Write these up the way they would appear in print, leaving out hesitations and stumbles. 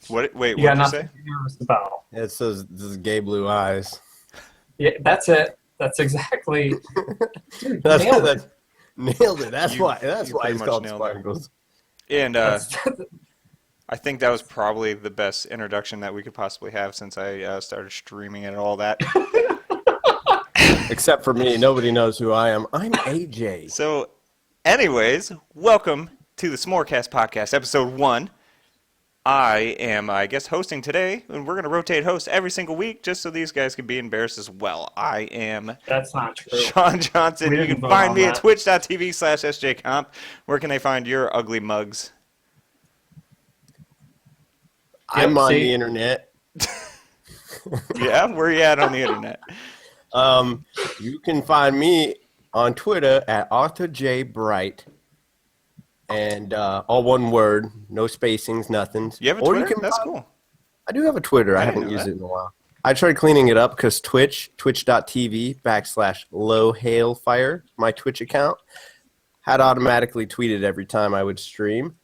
What? Wait, You got what'd you nothing say? to be nervous about. It says this is gay blue eyes. Yeah, that's it. That's exactly. Dude, you That's nailed that's it. nailed it. That's You why. That's you why pretty he's much called nailed it. Sparkles. And That's I think that was probably the best introduction that we could possibly have since I started streaming and all that. Except for me, nobody knows who I am. I'm AJ. So, anyways, welcome to the SmoreCast podcast, episode 1. I am, I guess, hosting today, and we're going to rotate hosts every single week just so these guys can be embarrassed as well. I am that's not true. Sean Johnson. We You didn't can vote find on me at that. twitch.tv/sjcomp. Where can they find your ugly mugs? I'm on see? the internet. Yeah, where you at on the internet? You can find me on Twitter at ArthurJBright. And all one word, no spacings, nothings. You have a Or Twitter? You can That's find- cool. I do have a Twitter. I I didn't haven't know used that. it in a while. I tried cleaning it up because twitch.tv/lowhailfire, my Twitch account, had automatically tweeted every time I would stream.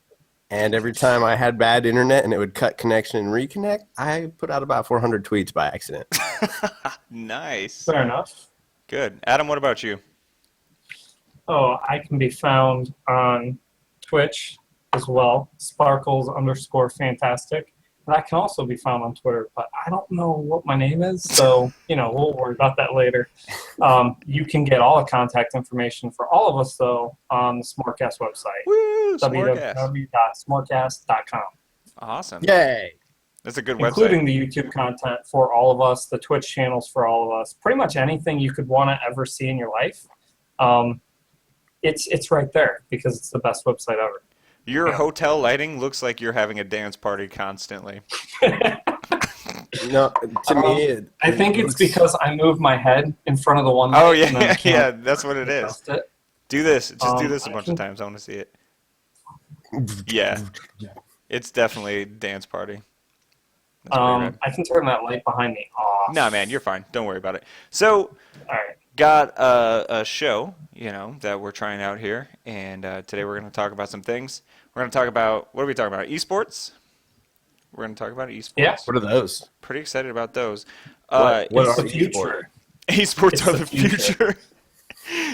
And every time I had bad internet and it would cut connection and reconnect, I put out about 400 tweets by accident. Nice. Fair enough. Good. Adam, what about you? Oh, I can be found on Twitch as well, Sparkles_fantastic. And I can also be found on Twitter, but I don't know what my name is, so we'll worry about that later. You can get all the contact information for all of us though on the SmoreCast website, Woo! SmoreCast. www.smorecast.com, Awesome. Yay! That's a good including website. the YouTube content for all of us, the Twitch channels for all of us, pretty much anything you could want to ever see in your life. It's right there because it's the best website ever. Your hotel lighting looks like you're having a dance party constantly. No, to me, I think it's looks- because I move my head in front of the one Oh, light and then I yeah, can't yeah, that's what it is. adjust it. Do this. Just do this a I bunch can- of times. I want to see it. Yeah. It's definitely a dance party. That's pretty rad. I can turn that light behind me off. Nah, man, you're fine. Don't worry about it. So, All right. got a show, that we're trying out here, and today we're going to talk about some things. We're going to talk about, what are we talking about? Esports? We're going to talk about esports. Yeah. What are those? Pretty excited about those. What It's are the esports? future. Esports It's are the the future.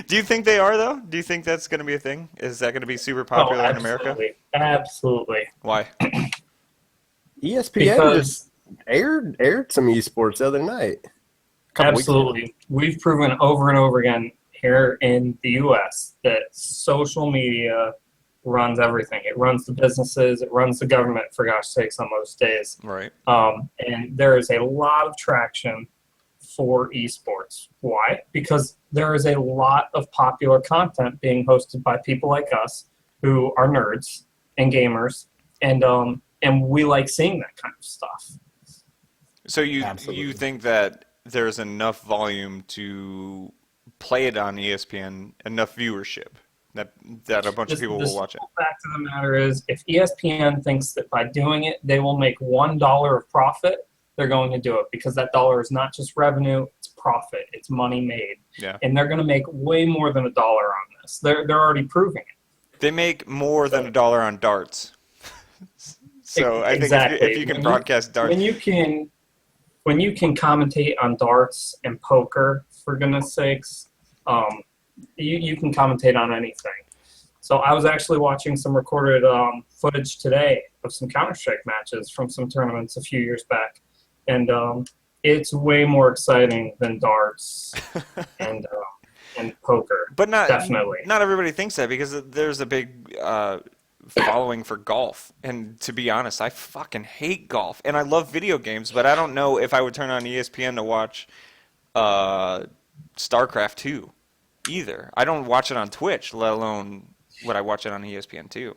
Do you think they are, though? Do you think that's going to be a thing? Is that going to be super popular in America? Absolutely. Why? ESPN Because just aired some esports the other night. absolutely, we've proven over and over again here in the U.S. that social media runs everything. It runs the businesses. It runs the government, for gosh sakes, on most days. Right. And there is a lot of traction for esports. Why? Because there is a lot of popular content being hosted by people like us who are nerds and gamers, and we like seeing that kind of stuff. So you Absolutely. think that there's enough volume to play it on ESPN, enough viewership that a bunch of people will watch it? The fact of the matter is, if ESPN thinks that by doing it they will make $1 of profit, they're going to do it because that dollar is not just revenue; it's profit. It's money made, Yeah. and they're going to make way more than $1 on this. They're already proving it. They make more than $1 on darts. So I think Exactly. if you can broadcast darts, when you can commentate on darts and poker, for goodness sakes, you can commentate on anything. So I was actually watching some recorded footage today of some Counter-Strike matches from some tournaments a few years back, and it's way more exciting than darts and poker. but definitely. not everybody thinks that because there's a big following for golf. And to be honest, I fucking hate golf. And I love video games, but I don't know if I would turn on ESPN to watch StarCraft 2 either. I don't watch it on Twitch, let alone would I watch it on ESPN 2.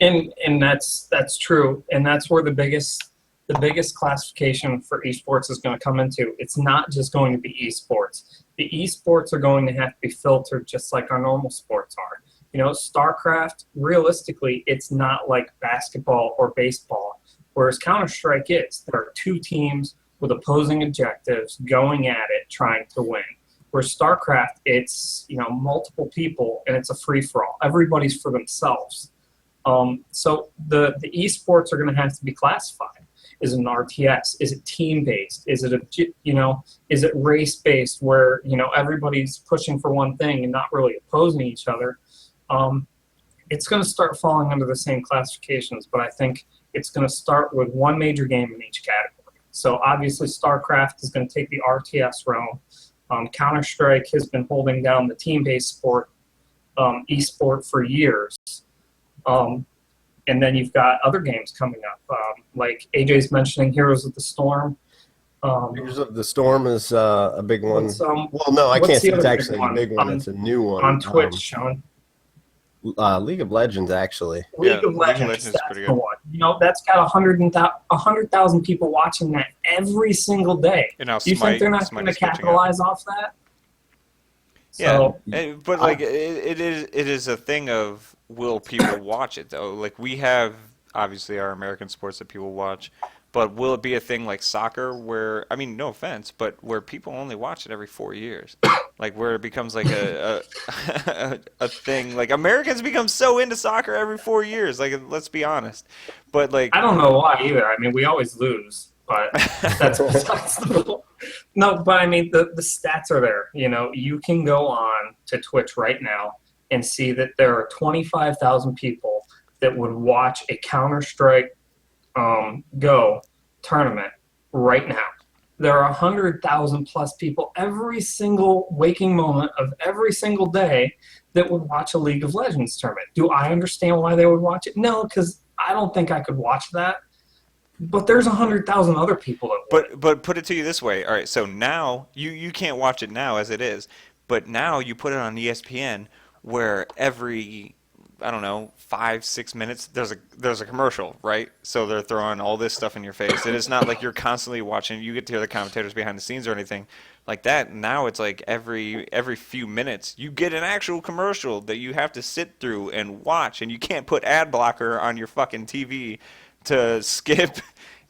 And that's true, and that's where the biggest classification for esports is going to come into. It's not just going to be esports. The esports are going to have to be filtered just like our normal sports are. StarCraft, realistically, it's not like basketball or baseball, whereas Counter-Strike is. There are two teams with opposing objectives going at it, trying to win. Where StarCraft, it's multiple people and it's a free-for-all. Everybody's for themselves. So the esports are going to have to be classified. Is it an RTS? Is it team based? Is it is it race based where everybody's pushing for one thing and not really opposing each other? It's going to start falling under the same classifications, but I think it's going to start with one major game in each category. So obviously, StarCraft is going to take the RTS realm. Counter-Strike has been holding down the team-based sport, esport for years. And then you've got other games coming up, like AJ's mentioning Heroes of the Storm. Heroes of the Storm is a big one. Well, no, I what's can't the say it's other actually a big one. It's a new one. On Twitch, Sean. League of Legends, actually. League of Legends, is that's pretty the good. one. That's got 100,000 people watching that every single day. And now You think they're not Smite going to is catching up. capitalize off that? Yeah, So, but like it is a thing of, will people watch it though? Like, we have obviously our American sports that people watch, but will it be a thing like soccer where, I mean, no offense, but where people only watch it every 4 years? Like, where it becomes like a a thing. Like, Americans become so into soccer every 4 years. Like, let's be honest. But like, I don't know why either. I mean, we always lose, but that's besides the point. No, but I mean, the stats are there. You can go on to Twitch right now and see that there are 25,000 people that would watch a Counter-Strike Go tournament right now. There are 100,000 plus people every single waking moment of every single day that would watch a League of Legends tournament. Do I understand why they would watch it? No, because I don't think I could watch that. But there's 100,000 other people that would. but put it to you this way. All right, so now you can't watch it now as it is, but now you put it on ESPN where every, I don't know, 5-6 minutes there's a commercial, right? So they're throwing all this stuff in your face, and it's not like you're constantly watching. You get to hear the commentators behind the scenes or anything like that. Now it's like every few minutes you get an actual commercial that you have to sit through and watch, and you can't put ad blocker on your fucking TV to skip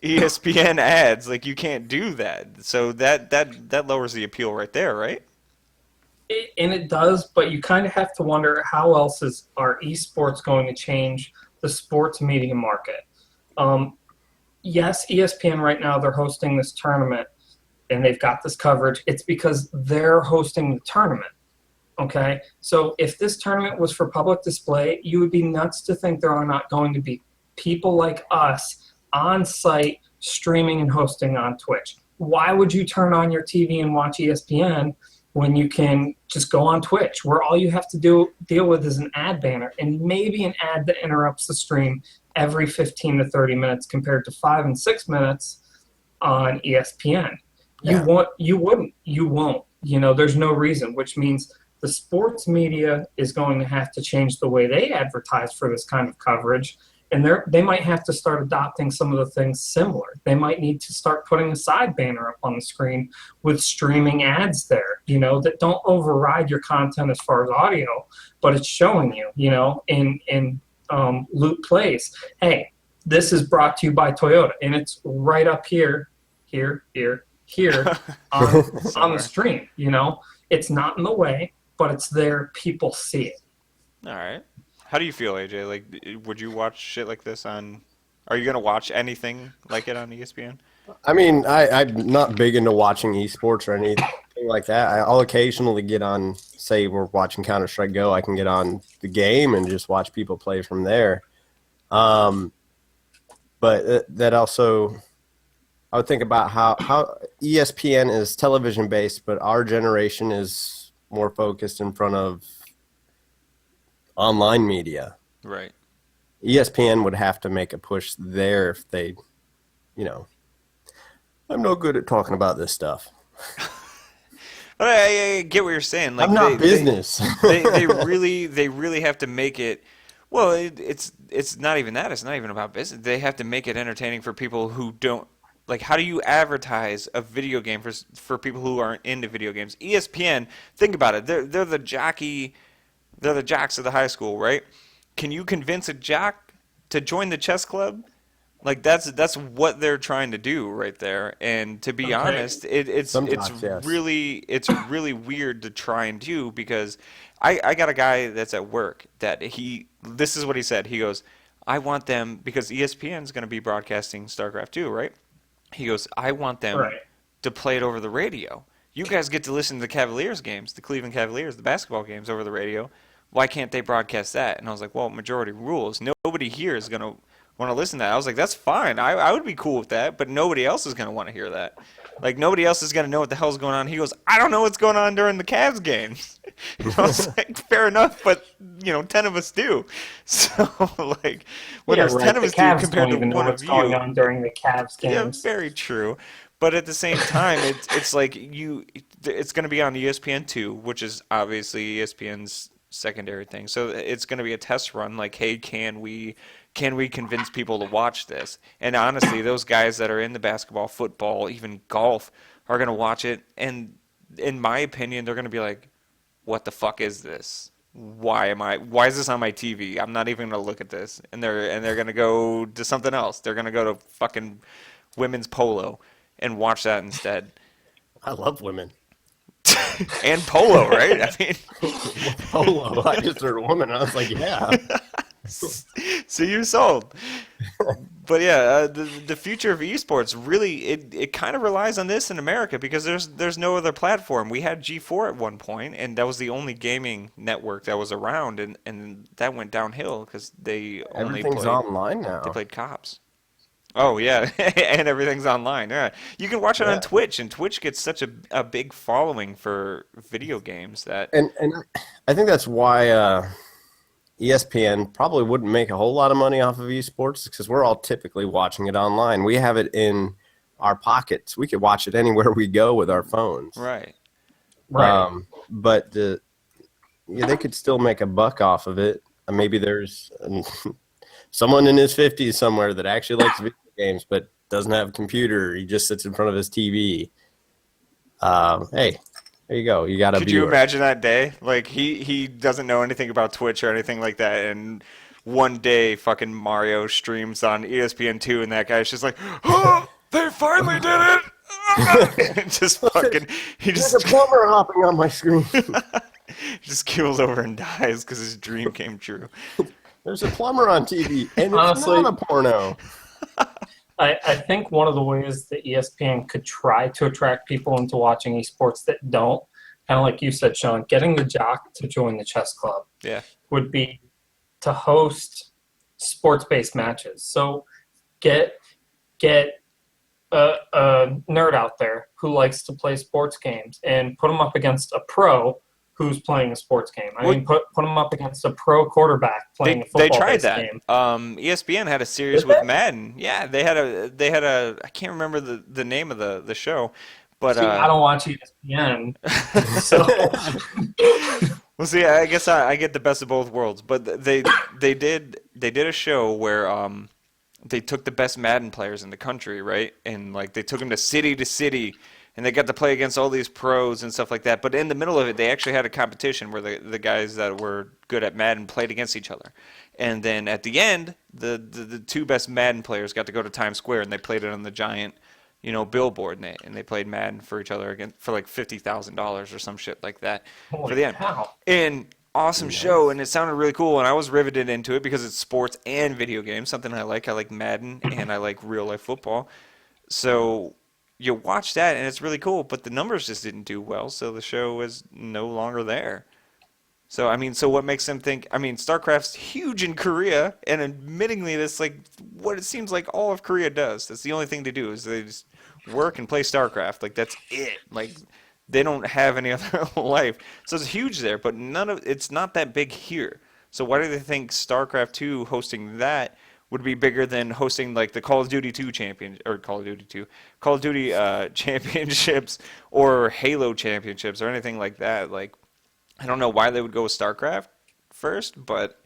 ESPN ads. Like, you can't do that. So that lowers the appeal right there, right? And it does, but you kind of have to wonder how else are esports going to change the sports media market. Yes, ESPN right now, they're hosting this tournament and they've got this coverage. It's because they're hosting the tournament. Okay? So if this tournament was for public display, you would be nuts to think there are not going to be people like us on site streaming and hosting on Twitch. Why would you turn on your TV and watch ESPN when you can just go on Twitch, where all you have to deal with is an ad banner and maybe an ad that interrupts the stream every 15 to 30 minutes compared to 5 and 6 minutes on ESPN? Yeah. You won't. There's no reason, which means the sports media is going to have to change the way they advertise for this kind of coverage. And they might have to start adopting some of the things similar. They might need to start putting a side banner up on the screen with streaming ads there, that don't override your content as far as audio, but it's showing you, in loop plays, hey, this is brought to you by Toyota, and it's right up here on the stream. It's not in the way, but it's there. People see it. All right. How do you feel, AJ? Like, would you watch shit like this on? Are you gonna watch anything like it on ESPN? I mean, I'm not big into watching esports or anything like that. I'll occasionally get on, say we're watching Counter-Strike Go, I can get on the game and just watch people play from there. But that also, I would think about how ESPN is television-based, but our generation is more focused in front of online media. Right. ESPN would have to make a push there if they, I'm no good at talking about this stuff. But I get what you're saying. Like, I'm not business. They really have to make it. Well, it's not even that. It's not even about business. They have to make it entertaining for people who don't. Like, how do you advertise a video game for people who aren't into video games? ESPN, think about it. They're the jockey. They're the jocks of the high school, right? Can you convince a jock to join the chess club? Like, that's what they're trying to do right there. And to be honest, it's yes. really weird to try and do, because I got a guy that's at work that this is what he said. He goes, I want them, because ESPN's going to be broadcasting StarCraft 2, right? He goes, I want them Right. to play it over the radio. You guys get to listen to the Cavaliers games, the Cleveland Cavaliers, the basketball games over the radio. Why can't they broadcast that? And I was like, well, majority rules. Nobody here is going to want to listen to that. I was like, that's fine. I would be cool with that, but nobody else is going to want to hear that. Like, nobody else is going to know what the hell's going on. He goes, I don't know what's going on during the Cavs games. And I was like, fair enough, but, 10 of us do. So, like, when there's 10 of us do compared to one of what's going you. on during the Cavs Yeah, games. very true. But at the same time, it's like it's going to be on ESPN2, which is obviously ESPN's secondary thing. So it's going to be a test run. Like, hey, can we convince people to watch this? And honestly, those guys that are in the basketball, football, even golf are going to watch it. And in my opinion, they're going to be like, what the fuck is this? Why is this on my TV? I'm not even going to look at this. And they're going to go to something else. They're going to go to fucking women's polo and watch that instead. I love women. And polo, right? I mean, Polo. I just heard woman. I was like, yeah. so you're sold. But yeah, the future of esports really it kind of relies on this in America, because there's no other platform. We had G4 at one point, and that was the only gaming network that was around, and that went downhill because they only Everything's online now. They played cops. Oh yeah, and everything's online. Yeah, you can watch it on Twitch, and Twitch gets such a big following for video games that. And I think that's why ESPN probably wouldn't make a whole lot of money off of esports, because we're all typically watching it online. We have it in our pockets. We could watch it anywhere we go with our phones. Right. But they could still make a buck off of it. Maybe there's someone in his 50s somewhere that actually likes video games but doesn't have a computer. He just sits in front of his TV. Hey, there you go. You got a Could you imagine that day? Like, he doesn't know anything about Twitch or anything like that, and one day fucking Mario streams on ESPN2, and that guy's just like, oh, they finally did it! And just fucking, There's a plumber hopping on my screen. just keels over and dies because his dream came true. There's a plumber on TV, and it's Honestly, not a porno. I think one of the ways that ESPN could try to attract people into watching esports that don't, kind of like you said, Sean, getting the jock to join the chess club would be to host sports-based matches. So get a nerd out there who likes to play sports games and put them up against a pro who's playing a sports game. I mean, put them up against a pro quarterback playing a football They tried that. game. ESPN had a series with Madden. Yeah, they had a I can't remember the name of the show, but See, I don't watch ESPN, so well, see, I guess I get the best of both worlds. But they did a show where they took the best Madden players in the country, right, and like they took them to city, and they got to play against all these pros and stuff like that. But in the middle of it, they actually had a competition where the guys that were good at Madden played against each other. And then at the end, the two best Madden players got to go to Times Square, and they played it on the giant, billboard, and they played Madden for each other again for like $50,000 or some shit like that for the end. Cow. And awesome show, and it sounded really cool, and I was riveted into it because it's sports and video games, something I like. I like Madden, and I like real life football. So you watch that, and it's really cool, but the numbers just didn't do well, so the show is no longer there. So, so what makes them think, StarCraft's huge in Korea, and admittingly, that's like what it seems like all of Korea does. That's the only thing they do, is they just work and play StarCraft. Like, that's it. Like, they don't have any other life. So it's huge there, but it's not that big here. So why do they think StarCraft 2 hosting that would be bigger than hosting like the Call of Duty 2 championships or Halo championships or anything like that? Like, I don't know why they would go with StarCraft first, but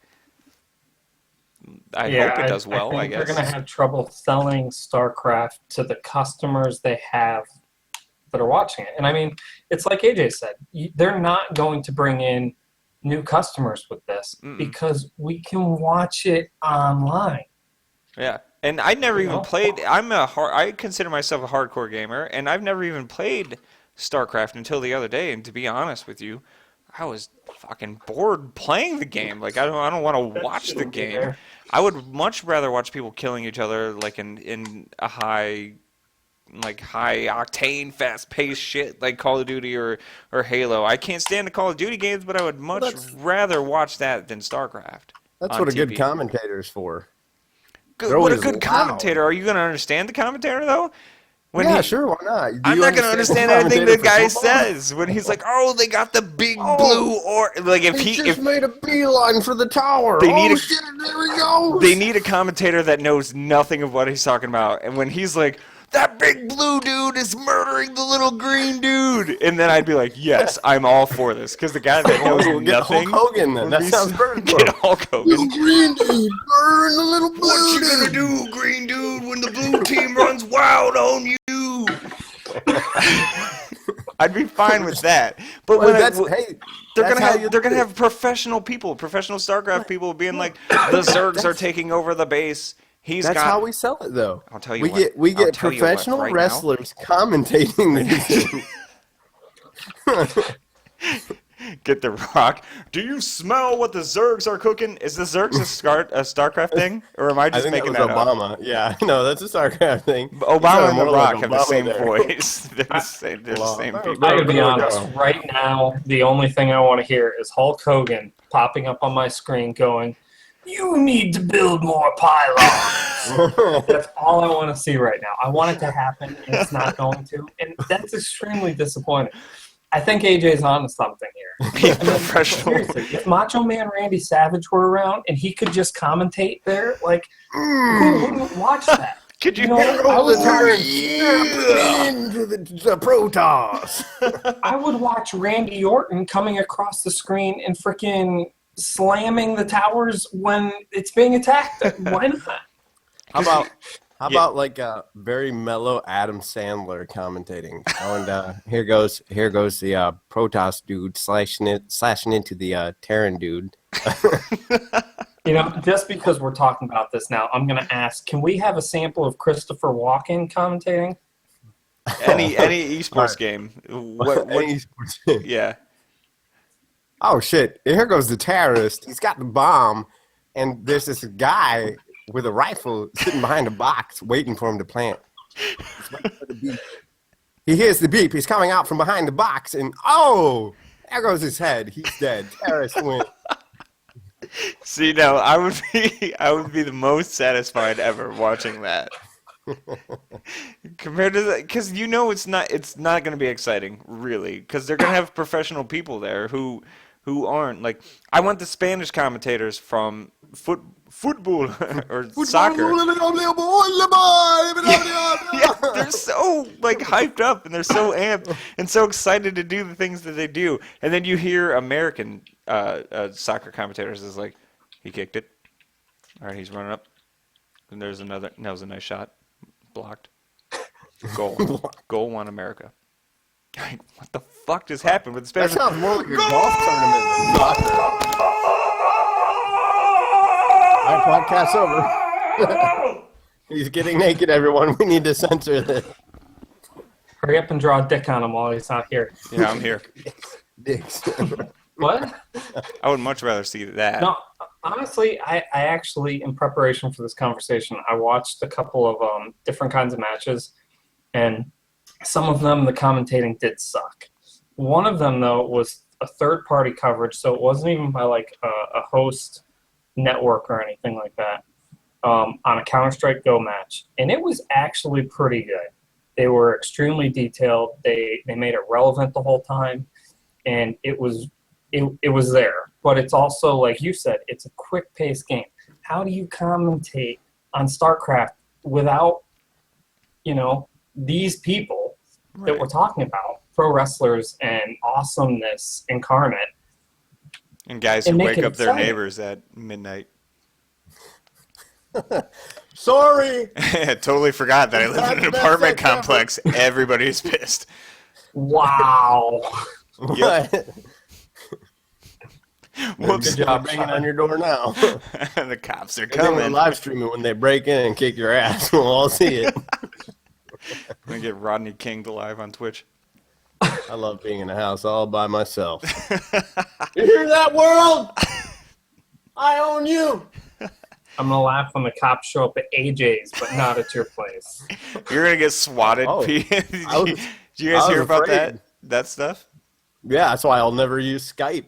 I hope it does well, I guess. They're going to have trouble selling StarCraft to the customers they have that are watching it. And it's like AJ said, they're not going to bring in new customers with this because we can watch it online. Yeah, and I never even played. I consider myself a hardcore gamer, and I've never even played StarCraft until the other day. And to be honest with you, I was fucking bored playing the game. Like I don't want to watch the shouldn't be game. there. I would much rather watch people killing each other like in a high octane, fast paced shit like Call of Duty or Halo. I can't stand the Call of Duty games, but I would much rather watch that than StarCraft. That's on what a TV. good commentator is for. Good, They're what a always good loud. commentator. Are you going to understand the commentator though? Yeah, sure, why not? Do I'm you not going to understand the anything the commentator for guy football? says when he's like, "Oh, they got the big blue or like if He he just if made a beeline for the tower. They need a- Shit, there he goes. they need a commentator that knows nothing of what he's talking about." And when he's like, "That big blue dude is murdering the little green dude," and then I'd be like, "Yes, I'm all for this," because the guy that knows We'll get nothing. Hulk Hogan then. That would be sounds so- perfect. Get Hulk Little Hogan. green dude, burn the little blue What you gonna dude. do, green dude, when the blue team runs wild on you? I'd be fine with that. But Well, when that's, I, hey, they're that's gonna how have you they're do gonna it. have professional people, professional StarCraft people being like, the Zergs are taking over the base. That's how we sell it, though. I'll tell you we what. we I'll get tell you what, professional right now. wrestlers commentating these. Get the Rock. Do you smell what the Zergs are cooking? Is the Zergs a StarCraft thing, or am I I just think making that that was up? Obama. Yeah, no, that's a StarCraft thing. Obama and more the like Rock have the Obama same there. voice. They're the same. They're the same Well, people. I gotta be There we honest. go. Right now, the only thing I want to hear is Hulk Hogan popping up on my screen, going, "You need to build more pylons." That's all I want to see right now. I want it to happen, and it's not going to, and that's extremely disappointing. I think AJ's onto something here. Be professional. Seriously, if Macho Man Randy Savage were around and he could just commentate there, like, who wouldn't watch that? Could you? You know, I would watch, into the Protoss. I would watch Randy Orton coming across the screen and freaking slamming the towers when it's being attacked. Why not? How about like a very mellow Adam Sandler commentating? Oh, and here goes the Protoss dude slashing into the Terran dude. You know, just because we're talking about this now, I'm going to ask, can we have a sample of Christopher Walken commentating? Any esports game. What? Any sports team. Yeah. Oh shit! Here goes the terrorist. He's got the bomb, and there's this guy with a rifle sitting behind a box waiting for him to plant. He's waiting for the beep. He hears the beep. He's coming out from behind the box, and oh, there goes his head. He's dead. Terrorist win. See, now I would be the most satisfied ever watching that. Compared to that, because you know it's not going to be exciting, really, because they're going to have professional people there who aren't like. I want the Spanish commentators from football or soccer. Yeah, they're so like hyped up and they're so amped and so excited to do the things that they do. And then you hear American soccer commentators is like, he kicked it. All right, he's running up. And there's another. That was a nice shot. Blocked. Goal. Goal won America. Like, what the fuck just happened with the That Spanish? sounds more like a golf tournament than soccer. All right, podcast over. He's getting naked, everyone. We need to censor this. Hurry up and draw a dick on him while he's not here. Yeah, I'm here. Dicks. What? I would much rather see that. No, honestly, I actually, in preparation for this conversation, I watched a couple of different kinds of matches, and some of them, the commentating did suck. One of them, though, was a third-party coverage, so it wasn't even by like a host network or anything like that, on a Counter-Strike Go match, and it was actually pretty good. They were extremely detailed. They made it relevant the whole time, and it was there. But it's also, like you said, it's a quick-paced game. How do you commentate on StarCraft without, these people that we're talking about, pro wrestlers and awesomeness incarnate? And guys And who make wake it up their exciting. neighbors at midnight. Sorry. Totally forgot that I live in an That's the apartment best example. complex. Everybody's pissed. Wow. What? Whoops. Good job banging on your door now. The cops are And then we're coming. live streaming when they break in and kick your ass. We'll all see it. I'm going to get Rodney King live on Twitch. I love being in a house all by myself. You hear that, world? I own you. I'm gonna laugh when the cops show up at AJ's, but not at your place. You're gonna get swatted. Oh, Did I was, you guys I was hear about afraid. that stuff? Yeah, that's why I'll never use Skype.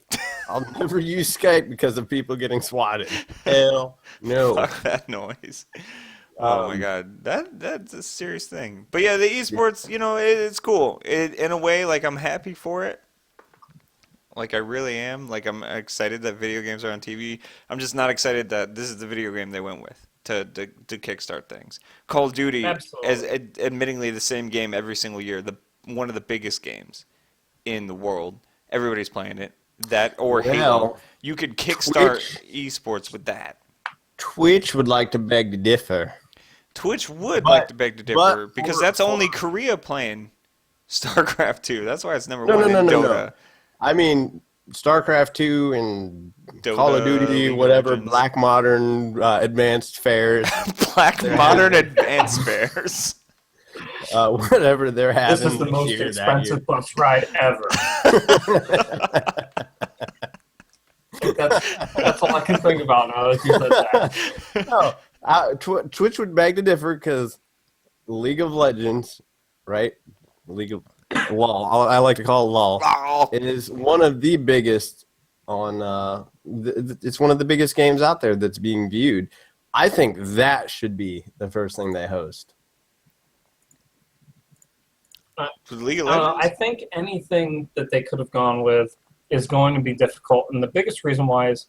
I'll never use Skype because of people getting swatted. Hell no. Fuck that noise. Oh my god, that's a serious thing. But yeah, the esports, it's cool. In a way, like I'm happy for it. Like I really am. Like I'm excited that video games are on TV. I'm just not excited that this is the video game they went with to kickstart things. Call of Duty, as Absolutely. admittingly the same game every single year, one of the biggest games in the world. Everybody's playing it. That or Halo. Well, You could kickstart Twitch, esports with that. Twitch would like to beg to differ. Twitch would like But, to beg to differ but because for, that's only for Korea playing StarCraft 2. That's why it's number no, one no, no, in no, Dota. no. I mean, StarCraft 2 and Call of Dota, Duty, League of whatever, Legends. Black Modern, Advanced Fairs, Black they're Modern having, Advanced Fairs. whatever they're This having is the this most year, that year. expensive bus ride ever. That's all I can think about now that you said that. No, Twitch would beg to differ because League of Legends, right? League of LOL, I like to call it LOL. Oh, It is one of the biggest on. It's one of the biggest games out there that's being viewed. I think that should be the first thing they host. League of I don't know. I Legends? think anything that they could have gone with is going to be difficult, and the biggest reason why is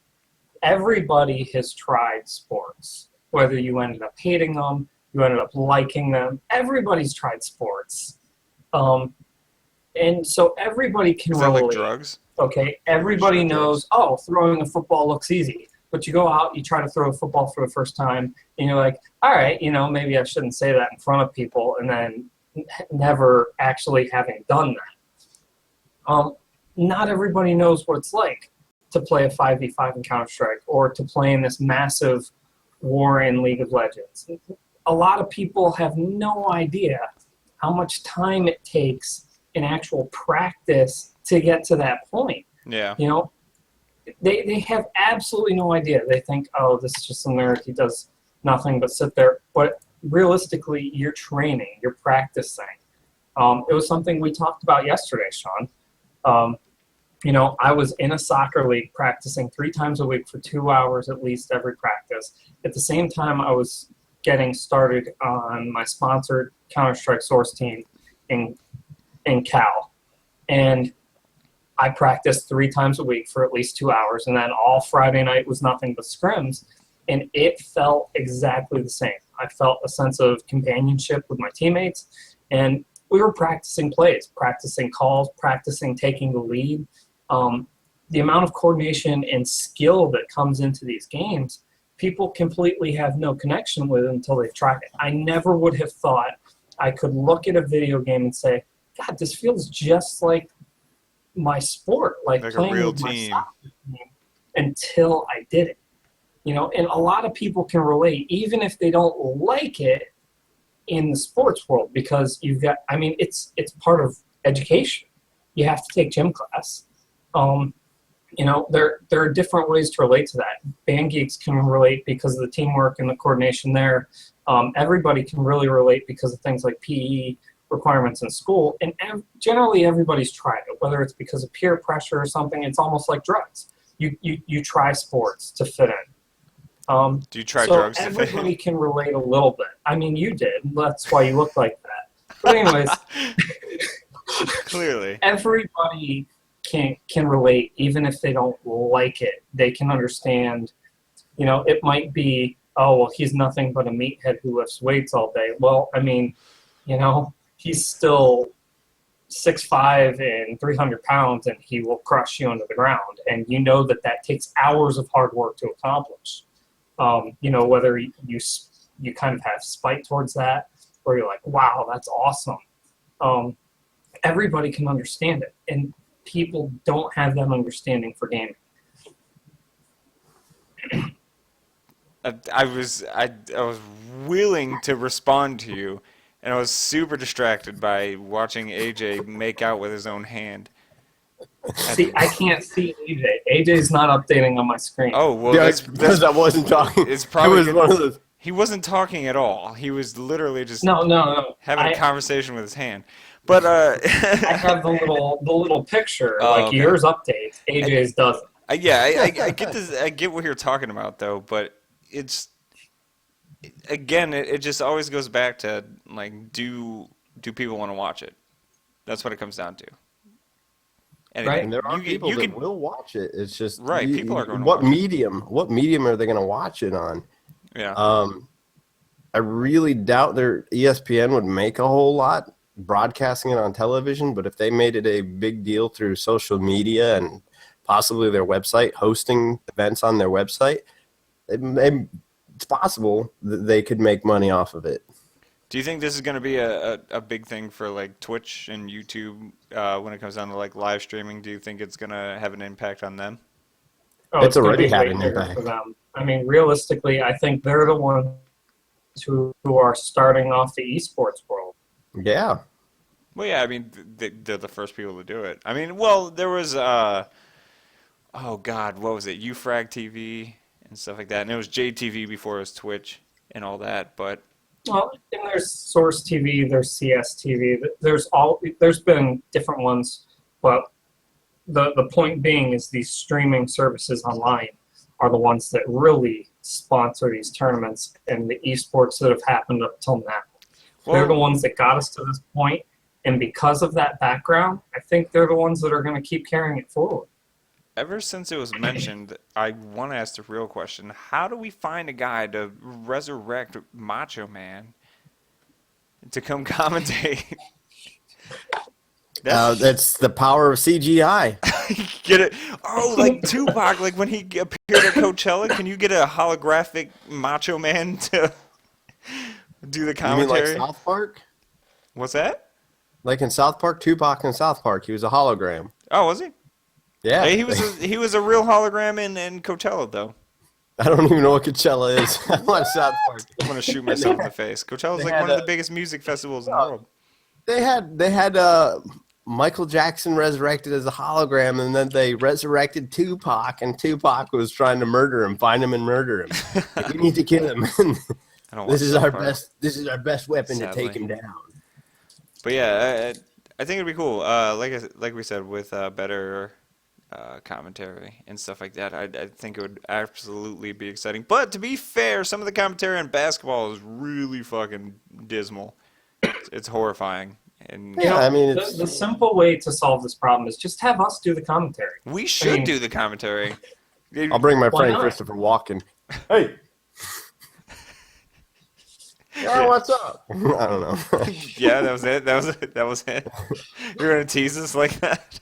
everybody has tried sports. Whether you ended up hating them, you ended up liking them, everybody's tried sports, and so everybody can Is that like relate. drugs? Okay, everybody Sure, knows. Oh, throwing a football looks easy, but you go out, you try to throw a football for the first time, and you're like, all right, maybe I shouldn't say that in front of people, and then never actually having done that. Not everybody knows what it's like to play a 5v5 in Counter-Strike or to play in this massive war in League of Legends. A lot of people have no idea how much time it takes in actual practice to get to that point. Yeah. They have absolutely no idea. They think, oh, this is just a nerd. He does nothing but sit there. But realistically, you're training, you're practicing. It was something we talked about yesterday, Sean. I was in a soccer league practicing 3 times a week for 2 hours at least every practice. At the same time, I was getting started on my sponsored Counter-Strike Source team in Cal. And I practiced 3 times a week for at least 2 hours. And then all Friday night was nothing but scrims. And it felt exactly the same. I felt a sense of companionship with my teammates. And we were practicing plays, practicing calls, practicing taking the lead. The amount of coordination and skill that comes into these games, people completely have no connection with until they've tried it. I never would have thought I could look at a video game and say, God, this feels just like my sport, like Like a playing real with my team. soccer team, until I did it. And a lot of people can relate, even if they don't like it in the sports world, because it's part of education. You have to take gym class. There are different ways to relate to that. Band geeks can relate because of the teamwork and the coordination there. Everybody can really relate because of things like PE requirements in school. And generally everybody's tried it, whether it's because of peer pressure or something. It's almost like drugs. You try sports to fit in. Do you try so drugs to fit everybody can relate a little bit. I mean, you did. That's why you look like that. But anyways, Clearly. everybody can relate, even if they don't like it. They can understand. It might be, oh, well, he's nothing but a meathead who lifts weights all day. Well, I mean, he's still 6'5" and 300 pounds, and he will crush you into the ground. And that takes hours of hard work to accomplish. Whether you kind of have spite towards that, or you're like, wow, that's awesome. Everybody can understand it, and people don't have that understanding for gaming. I was willing to respond to you and I was super distracted by watching AJ make out with his own hand. See, I can't see AJ. AJ's not updating on my screen. Oh, well, Yeah, it's because I wasn't talking. It's probably I was one of those. He wasn't talking at all. He was literally just No. having a conversation with his hand. But I have the little picture, Oh, okay. yours updates. AJ's doesn't. Yeah, I get this. I get what you're talking about, though. But it's again, it just always goes back to like, do people want to watch it? That's what it comes down to. And Right. And there are people that will watch it. It's just Right, people are going to what watch it. medium? What medium are they going to watch it on? Yeah. I really doubt their ESPN would make a whole lot broadcasting it on television, but if they made it a big deal through social media and possibly their website, hosting events on their website, it's possible that they could make money off of it. Do you think this is going to be a big thing for like Twitch and YouTube when it comes down to like live streaming? Do you think it's going to have an impact on them? Oh, It's gonna already be way having an bigger impact. for them. I mean, realistically, I think they're the ones who are starting off the esports world. Yeah. Well, yeah, I mean, they're the first people to do it. I mean, well, there was, oh God, what was it? Ufrag TV and stuff like that. And it was JTV before it was Twitch and all that. But Well, and there's Source TV, there's CS TV. There's been different ones, but the point being is these streaming services online are the ones that really sponsor these tournaments and the esports that have happened up till now. They're the ones that got us to this point, and because of that background, I think they're the ones that are going to keep carrying it forward. ever since it was mentioned, I want to ask the real question. How do we find a guy to resurrect Macho to come commentate? That's the power of CGI. Get it? Oh, like Tupac, like when he appeared at Coachella, can you get a holographic Macho Man to do the You mean commentary? like South Park? What's that? Like in South Park, Tupac in South Park, he was a hologram. Oh, was he? Yeah. Hey, he was a real hologram in Coachella, though. I don't even know what Coachella is. I watch South Park. I'm gonna shoot myself in the face. Coachella's like one of the biggest music festivals in the world. They had Michael Jackson resurrected as a hologram, and then they resurrected Tupac, and Tupac was trying to murder him, find him, and murder him. Like, we need to kill him. I don't This watch is South our Park. best. This is our best weapon to Sadly. take him down. But yeah, I think it'd be cool. Like we said, with better commentary and stuff like that, I think it would absolutely be exciting. But to be fair, some of the commentary on basketball is really fucking dismal. It's horrifying. And Yeah, I mean, it's The simple way to solve this problem is just have us do the commentary. we should do the commentary. I'll bring my Why friend not? Christopher Walken. Hey. Yeah, what's up? I don't know. Yeah, that was it. That was it. You're gonna tease us like that?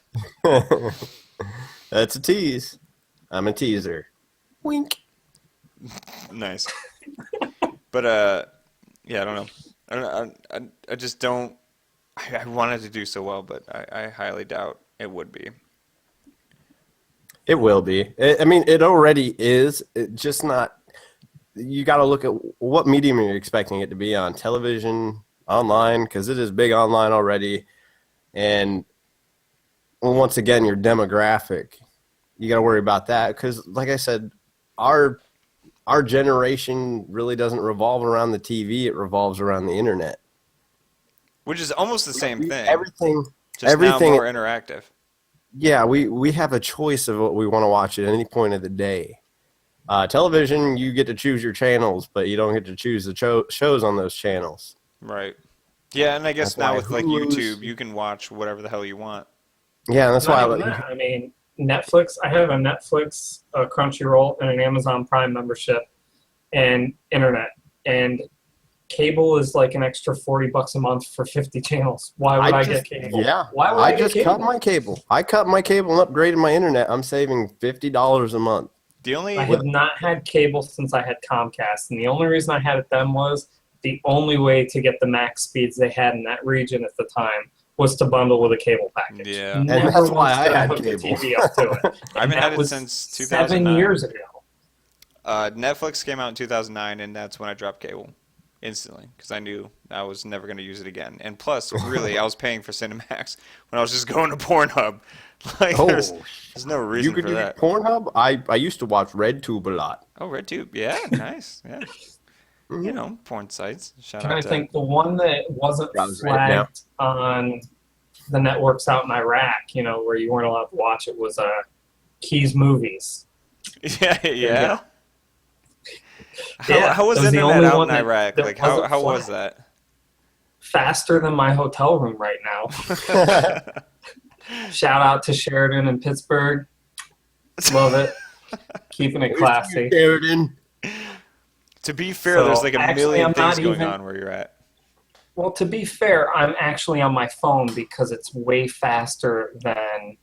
That's a tease. I'm a teaser. Wink. Nice. But yeah, I don't know. I just don't. I wanted to do so well, but I highly doubt it would be. It will be. I mean, it already is. It just not. You got to look at what medium you're expecting it to be on: television, online, because it is big online already. And well, once again, your demographic, you got to worry about that because, like I said, our generation really doesn't revolve around the TV; it revolves around the internet. Which is almost the same thing. Everything, Just everything. now more interactive. Yeah, we have a choice of what we want to watch at any point of the day. Television, you get to choose your channels, but you don't get to choose the shows on those channels. Right. Yeah, and I guess That's now why with like Hulu's- YouTube, you can watch whatever the hell you want. Yeah, and that's Not why. even that. I mean, Netflix. I have a Netflix, a Crunchyroll, and an Amazon Prime membership, and internet. And cable is like an extra $40 a month for 50 channels. Why would I get cable? Yeah, Why would I get just cable? cut my cable. I cut my cable and upgraded my internet. I'm saving $50 a month. The only I have not had cable since I had Comcast, and the only reason I had it then was the only way to get the max speeds they had in that region at the time was to bundle with a cable package. Yeah. And Never that's why once I did had hook the cable. TV up to it. I haven't And had that it was since 7 2009. years ago. Netflix came out in 2009, and that's when I dropped cable. instantly because I knew I was never going to use it again. And plus, really, I was paying for Cinemax when I was just going to Pornhub. Like, there's no you reason could for use that. Pornhub. I used to watch RedTube a lot. Oh, RedTube. Yeah, nice. Yeah. You Mhm. know, porn sites. Shout Trying out to to. think, the one that wasn't Browse Reddit now. flagged on the networks out in Iraq, where you weren't allowed to watch it, was Keys Movies. Yeah, yeah. Yeah, How was it was the internet only out one in that- Iraq? that Like, how wasn't was flagged. that? Faster than my hotel room right now. Shout out to Sheridan in Pittsburgh. Love it. Keeping it classy. Sheridan. To be fair, there's So, like a actually, million I'm things not going even- on where you're at. Well, to be fair, I'm actually on my phone because it's way faster than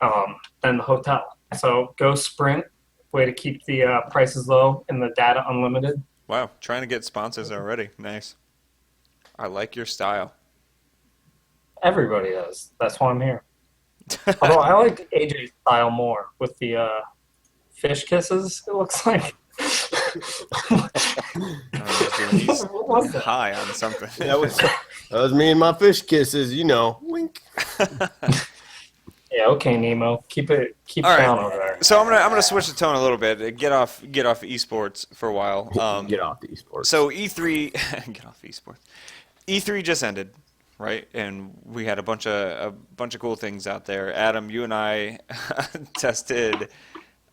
the hotel. So go Sprint, way to keep the prices low and the data unlimited. Wow, trying to get sponsors already. Nice. I like your style. Everybody does. That's why I'm here. Although I like AJ's style more with the fish kisses, it looks like. He's What was that? high on something. That was me and my fish kisses. Wink. Yeah, okay, Nemo. Keep All right. down over there. So I'm gonna switch the tone a little bit. Get off esports for a while. Get off the esports. So E3, get off esports. E3 just ended, right? And we had a bunch of cool things out there. Adam, you and I tested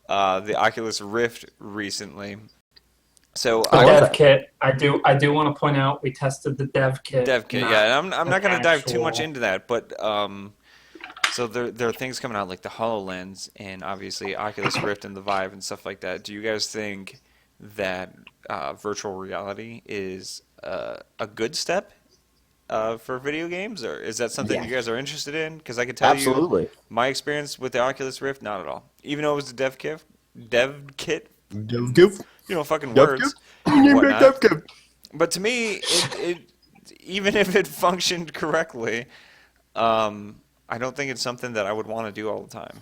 the Oculus Rift recently. So Dev kit. I do want to point out we tested the dev kit. Dev kit, not yeah. And I'm not going to dive too much actual- into that, but so there are things coming out like the HoloLens and obviously Oculus Rift and the Vive and stuff like that. Do you guys think that virtual reality is a good step for video games, or is that something you guys are interested in? Because I can tell Absolutely. you my experience with the Oculus Rift, not at all. Even though it was the dev kit, fucking words. and whatnot. But to me, it even if it functioned correctly, I don't think it's something that I would want to do all the time.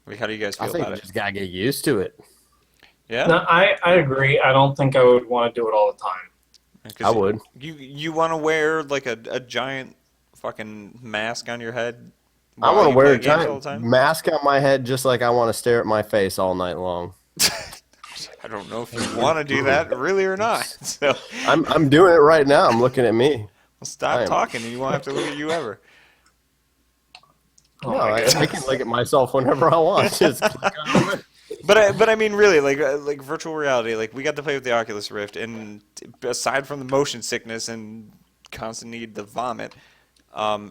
Like, how do you guys I feel think about you it? just gotta get used to it. Yeah, No, I agree. I don't think I would want to do it all the time. 'Cause I would. You want to wear like a giant fucking mask on your head? I while want to you wear play a games all giant the time? mask on my head just like I want to stare at my face all night long. I don't know if you want to do that really or not. So I'm doing it right now. I'm looking at me. stop I am- talking, and you won't have to look at you ever. Oh No, my I goodness. can look at myself whenever I want. Just click on it. But I mean, really, like virtual reality. Like, we got to play with the Oculus Rift, and aside from the motion sickness and constant need to vomit,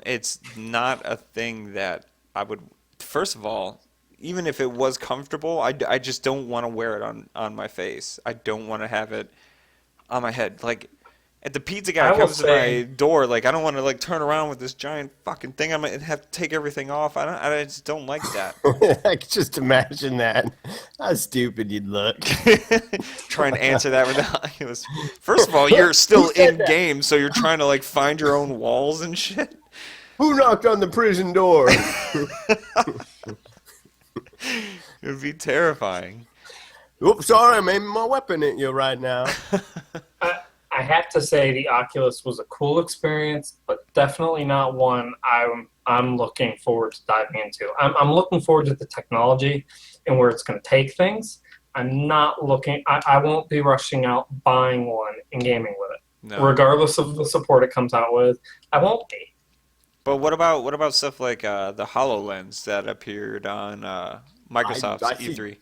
it's not a thing that I would. First of all, even if it was comfortable, I just don't want to wear it on my face. I don't want to have it on my head. Like, if the pizza guy I will comes to say- my door, like, I don't want to like turn around with this giant fucking thing. I might have to take everything off. I just don't like that. I can just imagine that. How stupid you'd look. Try and answer that with the Oculus. First of all, you're still Who said in that? game, so you're trying to like find your own walls and shit. Who knocked on the prison door? It would be terrifying. Oops, sorry, I'm aiming my weapon at you right now. I have to say the Oculus was a cool experience, but definitely not one I'm looking forward to diving into. I'm looking forward to the technology and where it's going to take things. I'm not looking. I won't be rushing out buying one and gaming with it, No. regardless of the support it comes out with. I won't be. But what about stuff like the HoloLens that appeared on Microsoft's I see- E3?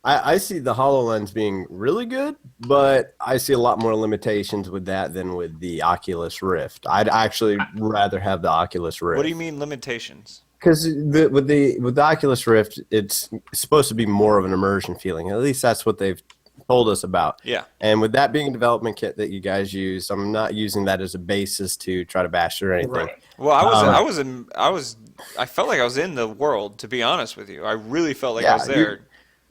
I see the HoloLens being really good, but I see a lot more limitations with that than with the Oculus Rift. I'd actually rather have the Oculus Rift. What do you mean limitations? Because with the Oculus Rift, it's supposed to be more of an immersion feeling. At least that's what they've told us about. Yeah. And with that being a development kit that you guys use, I'm not using that as a basis to try to bash it or anything. Right. Well, I felt like I was in the world, to be honest with you. I really felt like I was there.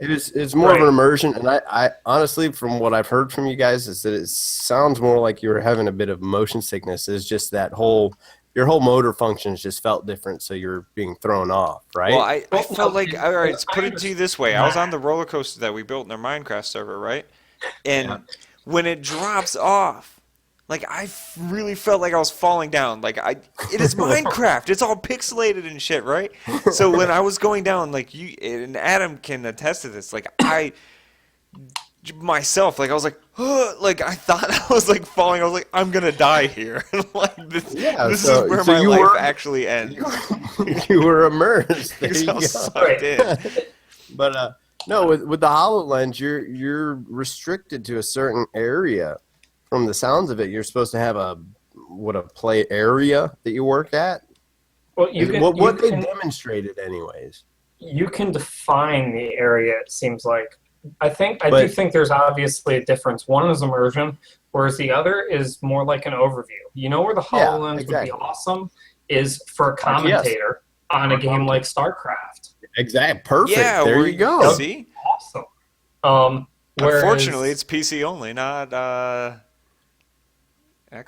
It's more of Right. an immersion, and I honestly, from what I've heard from you guys, is that it sounds more like you were having a bit of motion sickness. It's just that your whole motor functions just felt different, so you're being thrown off, right? Well, I Well, felt like, all right, I put it to you this way. I was on the roller coaster that we built in our Minecraft server, right? And when it drops off, like really felt like I was falling down. Like it is Minecraft. It's all pixelated and shit, right? So when I was going down, like you and Adam can attest to this. Like myself, like I was like, like I thought I was like falling. I was like, I'm gonna die here. Like this is where my life actually ends. You were immersed. There you go. Sucked in. But no, with the HoloLens, you're restricted to a certain area. From the sounds of it, you're supposed to have a play area that you work at. Well, they demonstrated, anyways. You can define the area. It seems like. I do think there's obviously a difference. One is immersion, whereas the other is more like an overview. You know where the HoloLens would be awesome is for a commentator on a game like StarCraft. Exactly. Perfect. Yeah, there you go. See? Awesome. Unfortunately, it's PC only, not Xbox.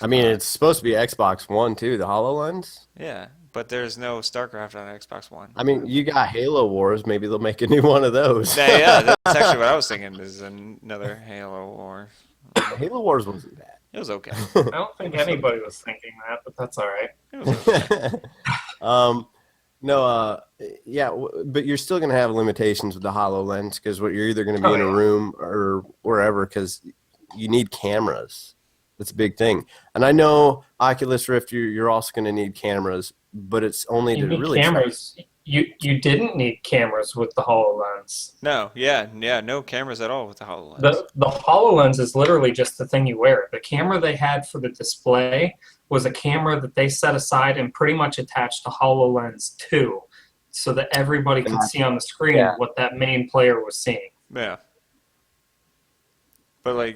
I mean, it's supposed to be Xbox One too, the HoloLens. Yeah, but there's no StarCraft on Xbox One. I mean, you got Halo Wars. Maybe they'll make a new one of those. Yeah, that's actually what I was thinking. Is another Halo War. Halo Wars wasn't bad. It was okay. I don't think anybody was thinking that, but that's all right. It was okay. But you're still going to have limitations with the HoloLens because you're either going to be in a room or wherever because you need cameras. That's a big thing. And I know Oculus Rift, you're also going to need cameras, but it's only You to need really cameras. You didn't need cameras with the HoloLens. No, no cameras at all with the HoloLens. The HoloLens is literally just the thing you wear. The camera they had for the display was a camera that they set aside and pretty much attached to HoloLens 2 so that everybody could see on the screen what that main player was seeing. Yeah. But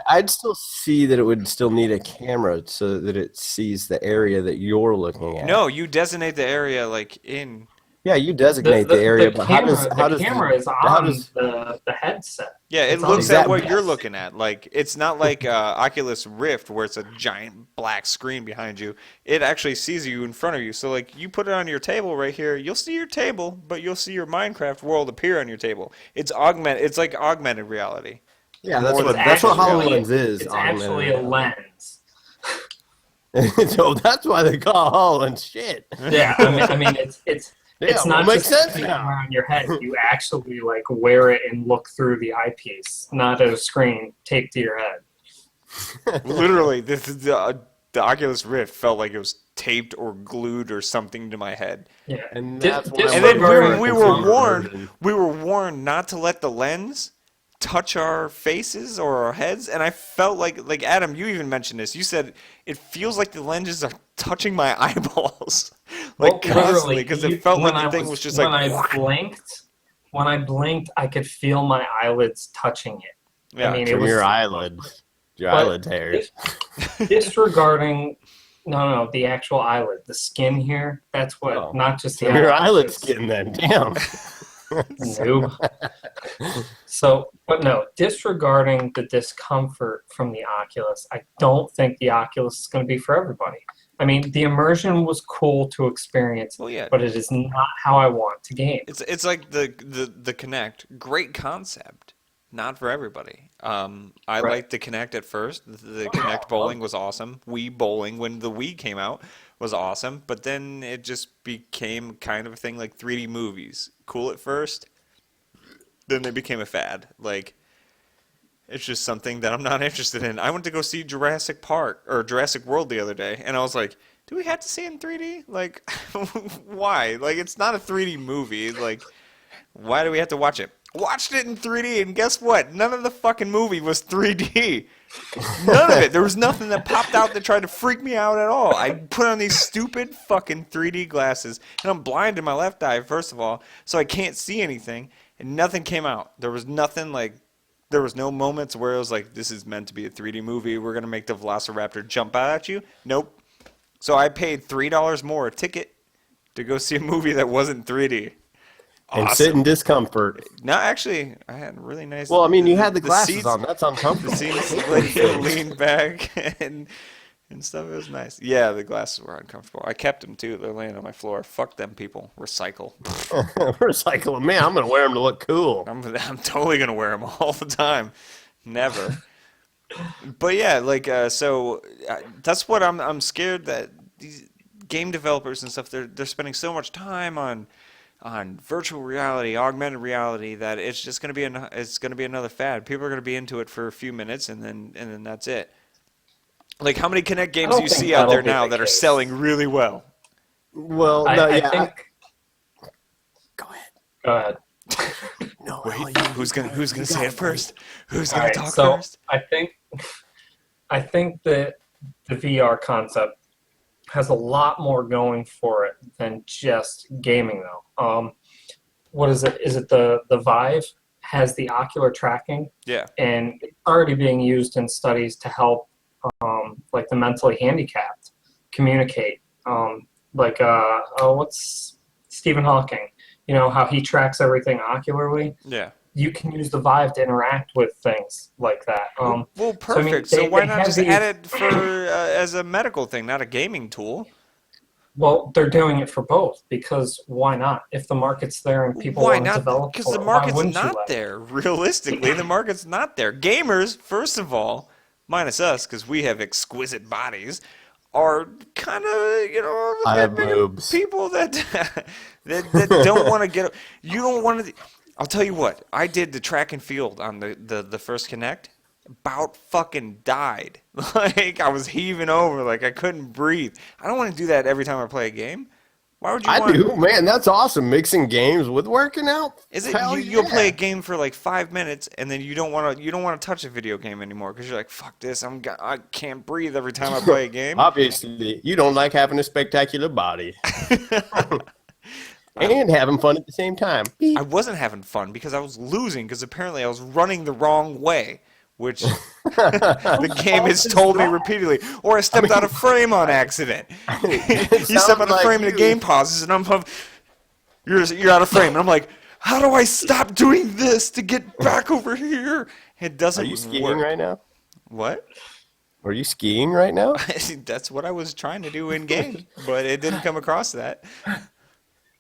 I'd still see that it would still need a camera so that it sees the area that you're looking at. No, you designate the area like in. Yeah, you designate the area, but how does the camera is on the headset? Yeah, it looks at what you're looking at. Like it's not like Oculus Rift where it's a giant black screen behind you. It actually sees you in front of you. So like you put it on your table right here, you'll see your table, but you'll see your Minecraft world appear on your table. It's augmented. It's like augmented reality. Yeah, that's what HoloLens is. It's actually a lens. So that's why they call HoloLens shit. Yeah, I mean it's not just a camera on your head. You actually like wear it and look through the eyepiece, not a screen taped to your head. Literally, the Oculus Rift felt like it was taped or glued or something to my head. Yeah, and that's and then we were warned not to let the lens touch our faces or our heads, and I felt like Adam, you even mentioned this. You said it feels like the lenses are touching my eyeballs, constantly, because it felt like the thing was just when I blinked, I could feel my eyelids touching it. Yeah, I mean, from your eyelids, your eyelid hairs. Disregarding, no, the actual eyelid, the skin here. That's what, not just the your eyelid skin. Then, damn. Noob. So, but no, disregarding the discomfort from the Oculus, I don't think the Oculus is going to be for everybody. I mean, the immersion was cool to experience, but it is not how I want to game. It's like the Kinect, great concept, not for everybody. I liked the Kinect at first. The Kinect bowling was awesome. Wii bowling, when the Wii came out, was awesome, but then it just became kind of a thing like 3D movies. Cool at first, then they became a fad. Like, it's just something that I'm not interested in. I went to go see Jurassic Park or Jurassic World the other day, and I was like, do we have to see it in 3D? Like, why? Like, it's not a 3D movie. Like, why do we have to watch it? Watched it in 3D, and guess what? None of the fucking movie was 3D. None of it. There was nothing that popped out that tried to freak me out at all. I put on these stupid fucking 3D glasses, and I'm blind in my left eye, first of all, so I can't see anything, and nothing came out. There was nothing like, there was no moments where it was like, this is meant to be a 3D movie. We're going to make the Velociraptor jump out at you. Nope. So I paid $3 more a ticket to go see a movie that wasn't 3D. And sit in discomfort. No, actually, I had a really nice. Well, I mean, you had the glasses seats, on. That's uncomfortable. The seats leaned back and stuff. It was nice. Yeah, the glasses were uncomfortable. I kept them too. They're laying on my floor. Fuck them people. Recycle. Recycle them. Man, I'm gonna wear them to look cool. I'm totally gonna wear them all the time. Never. But yeah, like that's what I'm scared that these game developers and stuff they're spending so much time on virtual reality, augmented reality that it's just going to be it's going to be another fad. People are going to be into it for a few minutes and then that's it. Like how many Kinect I games do don't you think see out that'll there be now the that are case. selling really well? Well, no, I yeah. think. Go ahead. Go ahead. No, Wait, who's gonna say it first? Who's All gonna right, talk so first? I think that the VR concept has a lot more going for it than just gaming, though. What is it? Is it the Vive has the ocular tracking, Yeah. and it's already being used in studies to help like the mentally handicapped communicate. What's Stephen Hawking? You know how he tracks everything ocularly. Yeah. You can use the Vive to interact with things like that. Well, So, I perfect. mean, So, why they not have just these. add it for as a medical thing, not a gaming tool? Well, they're doing it for both because why not? If the market's there and people Why want to not? develop Because for the it, why market's wouldn't you not let it? there. Realistically, the market's not there. Gamers, first of all, minus us, because we have exquisite bodies, are kind of a I bit have bigger boobs. people that that don't want to get. You don't want to. I'll tell you what. I did the track and field on the first Connect. About fucking died. Like I was heaving over, like I couldn't breathe. I don't want to do that every time I play a game. Why would you I want? do, man. That's awesome. Mixing games with working out. Is it Hell you'll play a yeah. game for like 5 minutes and then you don't want to touch a video game anymore because you're like fuck this I can't breathe every time I play a game. Obviously, you don't like having a spectacular body and having fun at the same time. I wasn't having fun because I was losing because apparently I was running the wrong way, which the game has told me repeatedly, or I stepped out of frame on accident. You step out of frame and the game pauses and you're out of frame and I'm like, how do I stop doing this to get back over here? It Are doesn't you skiing work. right now? What? Are you skiing right now? That's what I was trying to do in game, but it didn't come across that.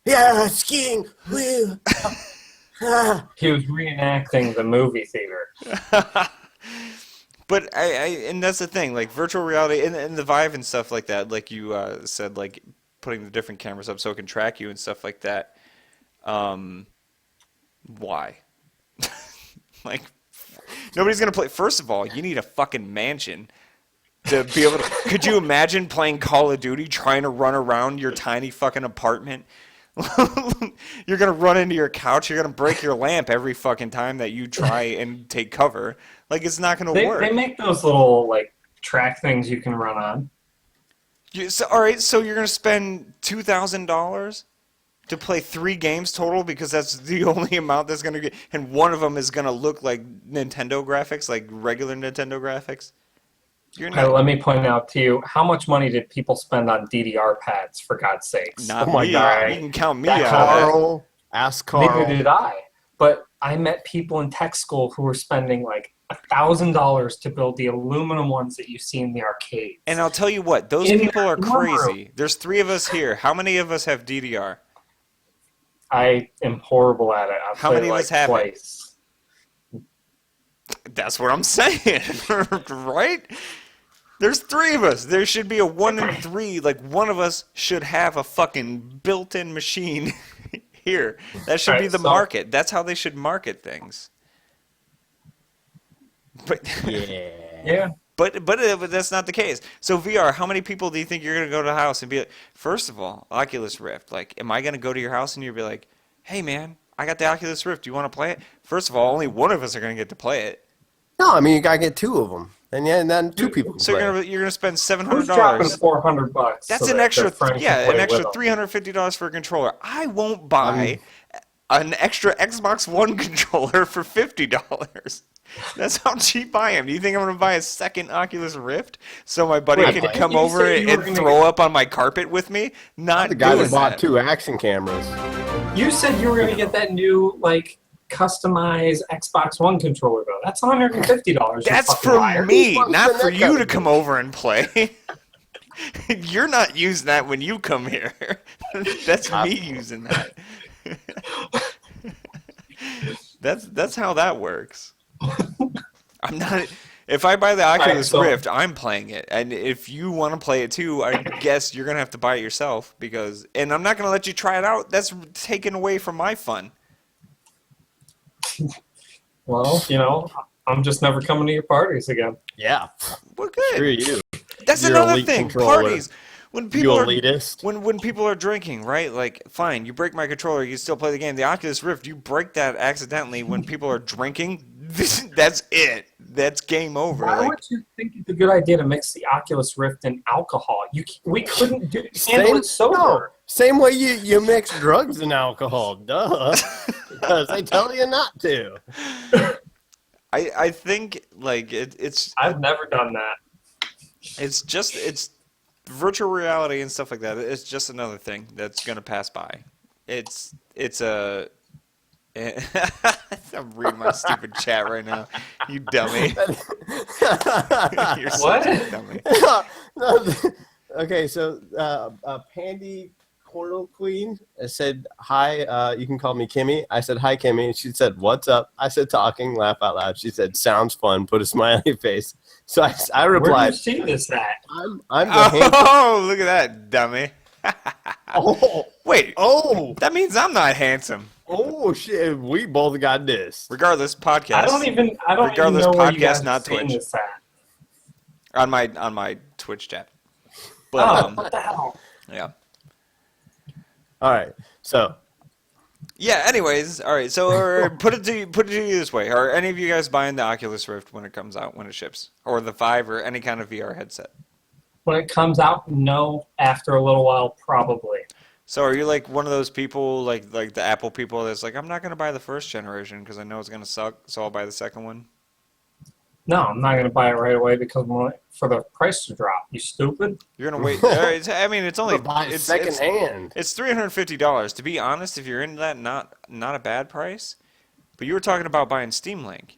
Yeah, skiing. Woo. He was reenacting the movie theater. But and that's the thing, like virtual reality and the Vive and stuff like that, like you said, like putting the different cameras up so it can track you and stuff like that. Why? Like, nobody's gonna play. First of all, you need a fucking mansion to be able to. Could you imagine playing Call of Duty trying to run around your tiny fucking apartment? You're gonna run into your couch. You're gonna break your lamp every fucking time that you try and take cover. Like it's not gonna work. They make those little like track things you can run on. All right, so you're gonna spend $2,000 to play 3 games total because that's the only amount that's gonna get, and one of them is gonna look like Nintendo graphics, like regular Nintendo graphics. You're not. Let me point out to you, how much money did people spend on DDR pads, for God's sakes? Not Oh my me. God. You can count me That out of that. Carl, ask Neither Carl. did I. But I met people in tech school who were spending like $1,000 to build the aluminum ones that you see in the arcades. And I'll tell you what, those In people are that room. crazy. There's 3 of us here. How many of us have DDR? I am horrible at it. I've How played many of like us have it? twice. That's what I'm saying, right? There's 3 of us. There should be a 1 in 3. Like one of us should have a fucking built-in machine here. That should be Right, the so- market. That's how they should market things. But Yeah. Yeah. but that's not the case. So VR, how many people do you think you're gonna go to the house and be like? First of all, Oculus Rift. Like, am I gonna go to your house and you'll be like, "Hey man, I got the Oculus Rift. Do you want to play it?" First of all, only one of us are gonna get to play it. No, I mean you gotta get 2 of them, and then 2 people can So play. you're gonna spend Who's dropping $700. $400? That's so an that extra, their friend can yeah, play an extra with them? $350 for a controller. I won't buy an extra Xbox One controller for $50. That's how cheap I am. Do you think I'm gonna buy a second Oculus Rift so my buddy Wait, can didn't come you over say you were and gonna throw up on my carpet with me? Not The guy doing that bought that. 2 action cameras. You said you were going to get that new, like, customized Xbox One controller, though. That's $150. you That's fucking for liar. me, Who not wants for that you kind to of come bitch? over and play. You're not using that when you come here. That's me using that. That's how that works. I'm not. If I buy the Oculus so- Rift, I'm playing it, and if you want to play it too, I guess you're gonna have to buy it yourself and I'm not gonna let you try it out. That's taken away from my fun. Well, I'm just never coming to your parties again. Yeah. Well, good. Screw you. That's You're another elite thing. controller. Parties. When You people are elitist. when people are drinking, right? Like, fine, you break my controller, you still play the game. The Oculus Rift, you break that accidentally when people are drinking. That's it. That's game over. Why Like, would you think it's a good idea to mix the Oculus Rift and alcohol? We couldn't handle it sober. No, same way you mix drugs and alcohol. Duh. Because they tell you not to. I think like it's I've never done that. it's virtual reality and stuff like that. It's just another thing that's gonna pass by. It's a. I'm reading my stupid chat right now. You dummy. You're such a dummy. Okay, so Pandy Cornel Queen said, hi, you can call me Kimmy. I said, hi, Kimmy. And she said, what's up? I said, talking, laugh out loud. She said, sounds fun, put a smiley face. So I Where replied, do you see this at? I'm the handsome. Oh, look at that, dummy. Oh, Wait, oh, that means I'm not handsome. oh, shit. We both got this. Regardless, podcast. I don't even Regardless, know where you podcast, guys not are seeing Twitch. this at. on my Twitch chat. But What the hell? yeah. All right, so Yeah, anyways, all right. So put it to you this way. Are any of you guys buying the Oculus Rift when it comes out, when it ships? Or the 5 or any kind of VR headset? When it comes out, no. After a little while, probably. So are you like one of those people, like the Apple people that's like, I'm not going to buy the first generation because I know it's going to suck, so I'll buy the second one? No, I'm not going to buy it right away because for the price to drop. You stupid? You're going to wait. I mean, it's only buy it's secondhand. It's $350. To be honest, if you're into that, not a bad price. But you were talking about buying Steam Link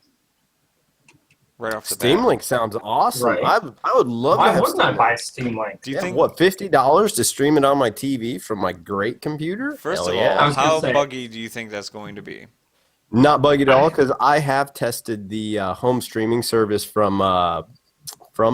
right off the bat. Steam Link sounds awesome. Right. I would love to Why have wouldn't I Steam buy Link. Steam Link? Do you Yeah, think? what, $50 to stream it on my TV from my great computer? First Hell of yeah. I all, was gonna how say- buggy do you think that's going to be? Not buggy at all, because I have tested the home streaming service from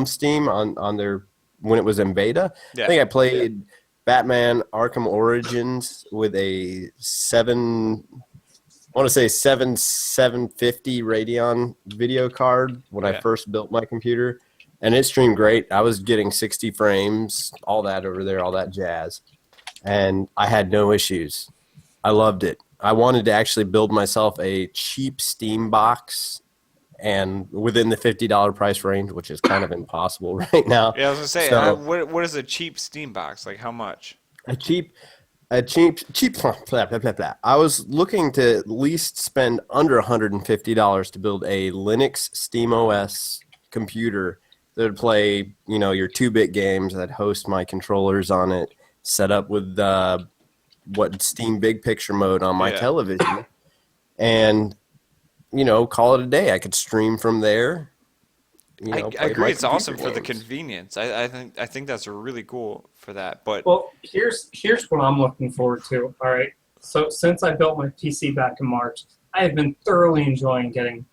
Steam on their when it was in beta. Yeah. I think I played Batman Arkham Origins with a 750 Radeon video card when Yeah. I first built my computer, and it streamed great. I was getting 60 frames, all that over there, all that jazz, and I had no issues. I loved it. I wanted to actually build myself a cheap Steam box and within the $50 price range, which is kind of impossible right now. Yeah, I was gonna say, So- what is a cheap Steam box? Like how much? A cheap blah, blah, blah, blah. I was looking to at least spend under $150 to build a Linux SteamOS computer that would play, your 2-bit games, that host my controllers on it, set up with Steam Big Picture mode on my Yeah. television, and call it a day. I could stream from there. I play agree. my It's awesome for computer the games. convenience. I think that's really cool for that. But Well, here's what I'm looking forward to. All right. So since I built my PC back in March, I have been thoroughly enjoying getting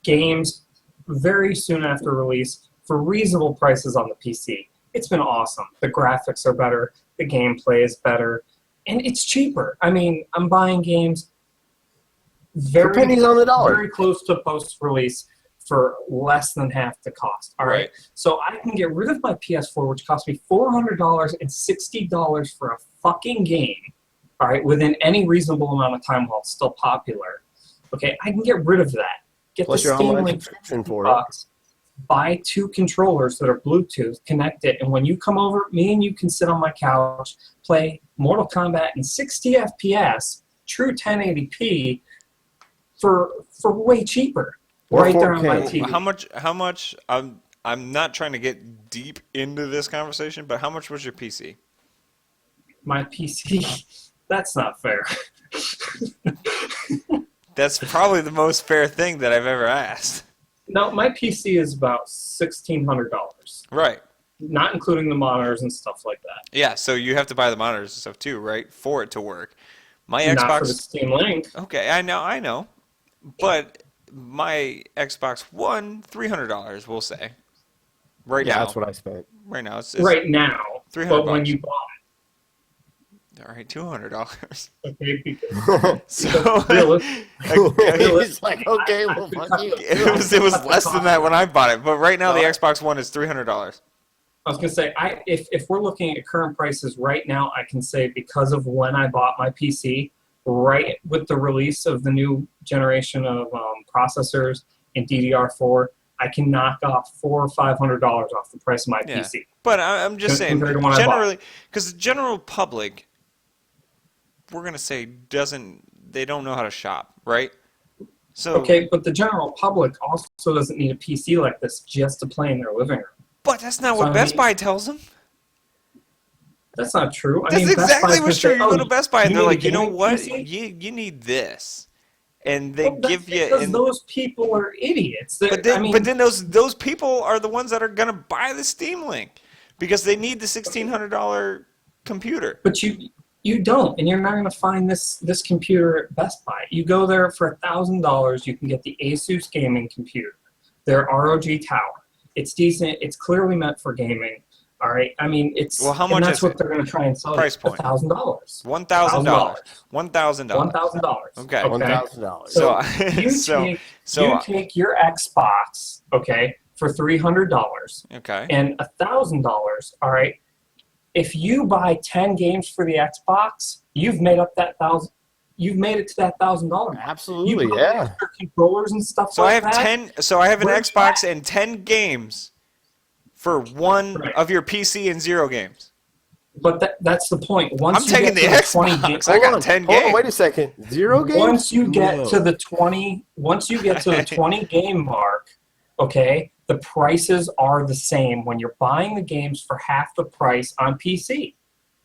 games very soon after release for reasonable prices on the PC. It's been awesome. The graphics are better, the gameplay is better, and it's cheaper. I mean, I'm buying games For pennies on the dollar. very close to post-release for less than half the cost. All right. Right. So I can get rid of my PS4, which cost me $400 and $60 for a fucking game. All right, within any reasonable amount of time while it's still popular. Okay, I can get rid of that. Get Plus the your Steam online Link subscription for it. box. Buy 2 controllers that are Bluetooth, connect it, and when you come over, me and you can sit on my couch, play Mortal Kombat in 60 FPS, true 1080p, for way cheaper. Or Right there on 4K. my TV. how much? I'm not trying to get deep into this conversation, but how much was your PC? My PC, that's not fair. That's probably the most fair thing that I've ever asked. No, my PC is about $1,600, Right. not including the monitors and stuff like that. Yeah. So you have to buy the monitors and stuff too, right, for it to work. My Not for the Xbox. Steam Link. Okay, I know. But my Xbox One, $300, we'll say. Right Yeah, now. that's what I spent. Right now, it's right now. $300. But when you bought All right, $200. it, okay, because So realistically, He's like, okay, well, fuck you. it was less than that when I bought it, but right now the Well, Xbox One is $300. I was gonna say, if we're looking at current prices right now, I can say because of when I bought my PC, right with the release of the new generation of processors and DDR4, I can knock off $400 or $500 off the price of my Yeah. PC. But I'm just saying, Compared to when I bought generally, because the general public, we're gonna say they don't know how to shop, right? So Okay, but the general public also doesn't need a PC like this just to play in their living room. but that's not So, what I Best mean- Buy tells them. That's not true. That's Best exactly Buy's what's gonna true. say, You "Oh, go to Best Buy and they're need a like, you know gaming what? PC?" You need this, and they Well, that's give you. because And, those people are idiots. but then those people are the ones that are gonna buy the Steam Link because they need the $1,600 computer. But you don't, and you're not going to find this computer at Best Buy. You go there for $1,000, you can get the Asus gaming computer, their ROG Tower. It's decent. It's clearly meant for gaming. All right. I mean, it's Well, how and much that's is what it? they're going to try and sell. Price you. point. $1,000. $1,000. $1,000. Okay. $1,000. So you So take your Xbox, okay, for $300 okay. and $1,000. All right. If you buy 10 games for the Xbox, you've made up that thousand. You've made it to that $1,000. Absolutely, You buy yeah. extra controllers and stuff So I like have that. 10. So I have an Where's Xbox that? and 10 games for one Right. of your PC and 0 games. But that's the point. Once I'm you taking get the to the 20 Xbox. games, I got Hold on, 10 hold on, games. wait a second. 0 games? once you get No. to the 20, once you get to the 20 game mark, okay, the prices are the same when you're buying the games for half the price on PC.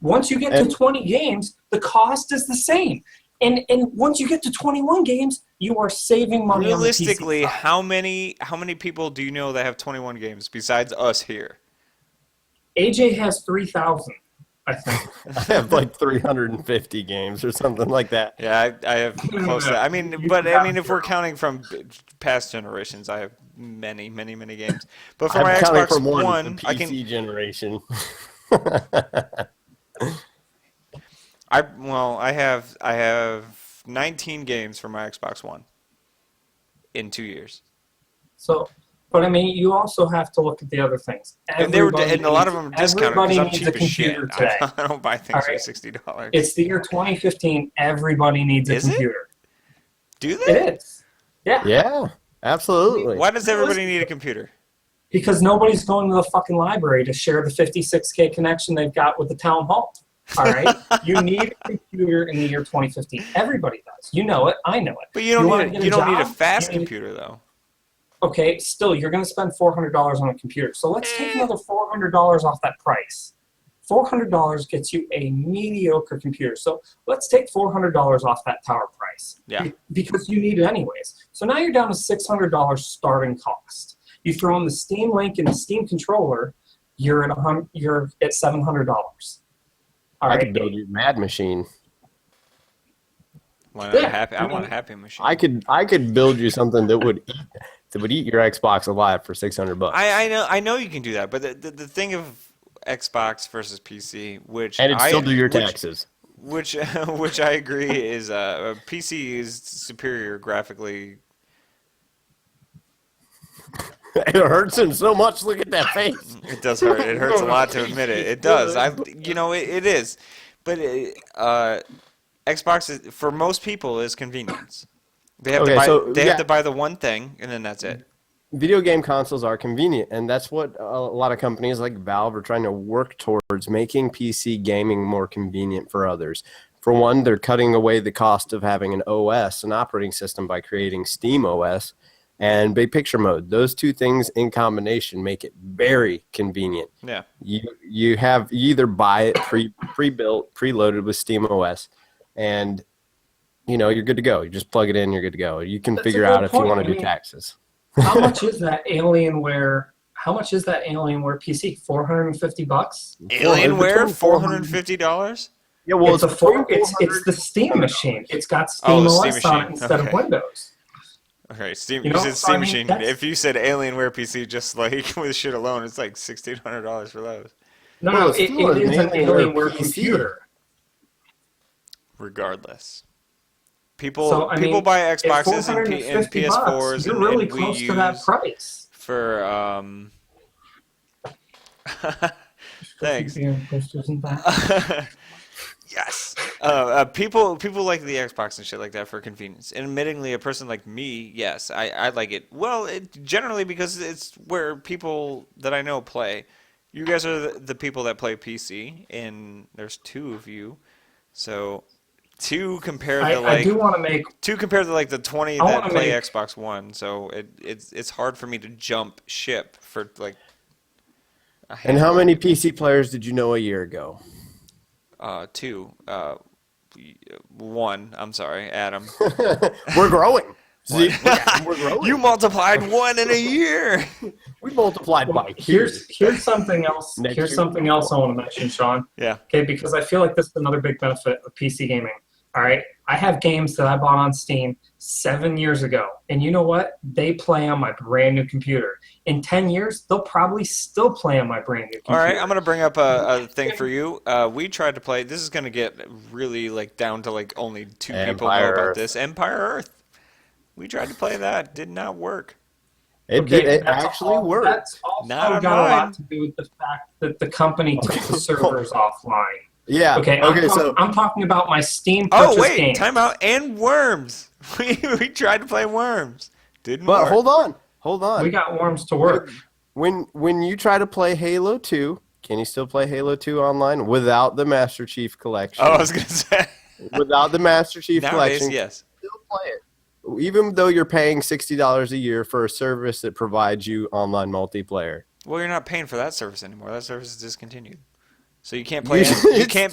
Once you get to And- 20 games, the cost is the same. And once you get to 21 games, you are saving money Realistically, on the PC side. how many people do you know that have 21 games besides us here? AJ has 3,000, I think. I have like 350 games or something like that. Yeah, I have close to that. I mean, You but I have mean, if we're zero. counting from past generations, I have many, many, many games. But for I'm my counting Xbox from One, the I PC can. generation. I have 19 games for my Xbox One in 2 years, So, but I mean, you also have to look at the other things. and a lot of them are discounted because everybody I'm needs cheap a as shit. computer today. I don't buy things for Alright. $60. It's the year 2015. Everybody needs a Is it? computer. Do they? It is. Yeah. Yeah, absolutely. Why does everybody need a computer? Because nobody's going to the fucking library to share the 56K connection they've got with the town hall. All right? You need a computer in the year 2015. Everybody does. You know it. I know it. But you don't wanna need get you don't need a job? fast You need- computer though. Okay, still, you're going to spend $400 on a computer. So let's take another $400 off that price. $400 gets you a mediocre computer. So let's take $400 off that tower price. Yeah. Because you need it anyways. So now you're down to $600 starting cost. You throw in the Steam Link and the Steam controller, you're at $700. All I right. could build you a Mad Machine. Why not Yeah, a happy? I I want a mean- happy machine. I could build you something that would eat your Xbox alive for $600. I know you can do that, but the thing of Xbox versus PC, which And it'd still do your which- taxes. which I agree is PC is superior graphically. It hurts him so much. Look at that face. It does hurt. It hurts a lot to admit it. It does. It is, but Xbox is, for most people is convenience. They have Okay, to buy. so, They yeah. have to buy the one thing, and then that's it. Video game consoles are convenient, and that's what a lot of companies like Valve are trying to work towards, making PC gaming more convenient for others. For one, they're cutting away the cost of having an OS, an operating system, by creating Steam OS and Big Picture Mode. Those two things in combination make it very convenient. Yeah. You either buy it pre-built, preloaded with Steam OS, and you're good to go. You just plug it in, you're good to go. You can That's figure a good out if you point. want I to do mean, taxes. How much is that Alienware? How much is that Alienware PC? $450? Alienware, between $450. Yeah, well, It's the Steam machine. It's got Steam Oh, the OS Steam on it machine. instead of Okay. Windows. Okay, Steam. You You know, said so I Steam mean, Machine. that's If you said Alienware PC, just like with shit alone, it's like $1,600 for those, Well, no. it's still It an is an Alienware Alienware PC. computer. regardless. So I People mean, buy at Xboxes and $450, PS4s you're and really Wii close to that U's price. for thanks. Beer posters and that. Yes. People like the Xbox and shit like that for convenience. And admittingly, a person like me, yes, I like it. Well, generally because it's where people that I know play. You guys are the people that play PC, and there's two of you. So two compared to I do want to make. the 20 I that want to play make. Xbox One. So it's hard for me to jump ship for like a And how handful. many PC players did you know a year ago? Two. One. I'm sorry, Adam. We're growing. See, What? we're growing. You multiplied one in a year. We multiplied Well, by two. here's something else. Next Here's year. something else I want to mention, Sean. Yeah. Okay, because I feel like this is another big benefit of PC gaming. All right, I have games that I bought on Steam 7 years ago, and you know what? They play on my brand new computer. In 10 years, they'll probably still play on my brand new computer. All right, I'm gonna bring up a thing for you. We tried to play. This is gonna get really like down to like only two people know Empire about Earth. this. Empire Earth. We tried to play that. Did not work. It Okay, did. It that's actually all- worked. That's also Not on got a mine. lot to do with the fact that the company took the servers offline. Yeah. Okay, I'm talking about my Steam purchase Oh wait, games. time out. And Worms. We tried to play Worms. Didn't But work. hold on. We got Worms to work. When you try to play Halo 2, can you still play Halo 2 online without the Master Chief Collection? Oh, I was gonna say. Without the Master Chief Nowadays, Collection, yes. still play it. Even though you're paying $60 a year for a service that provides you online multiplayer. Well, you're not paying for that service anymore. That service is discontinued. So you can't play. You can't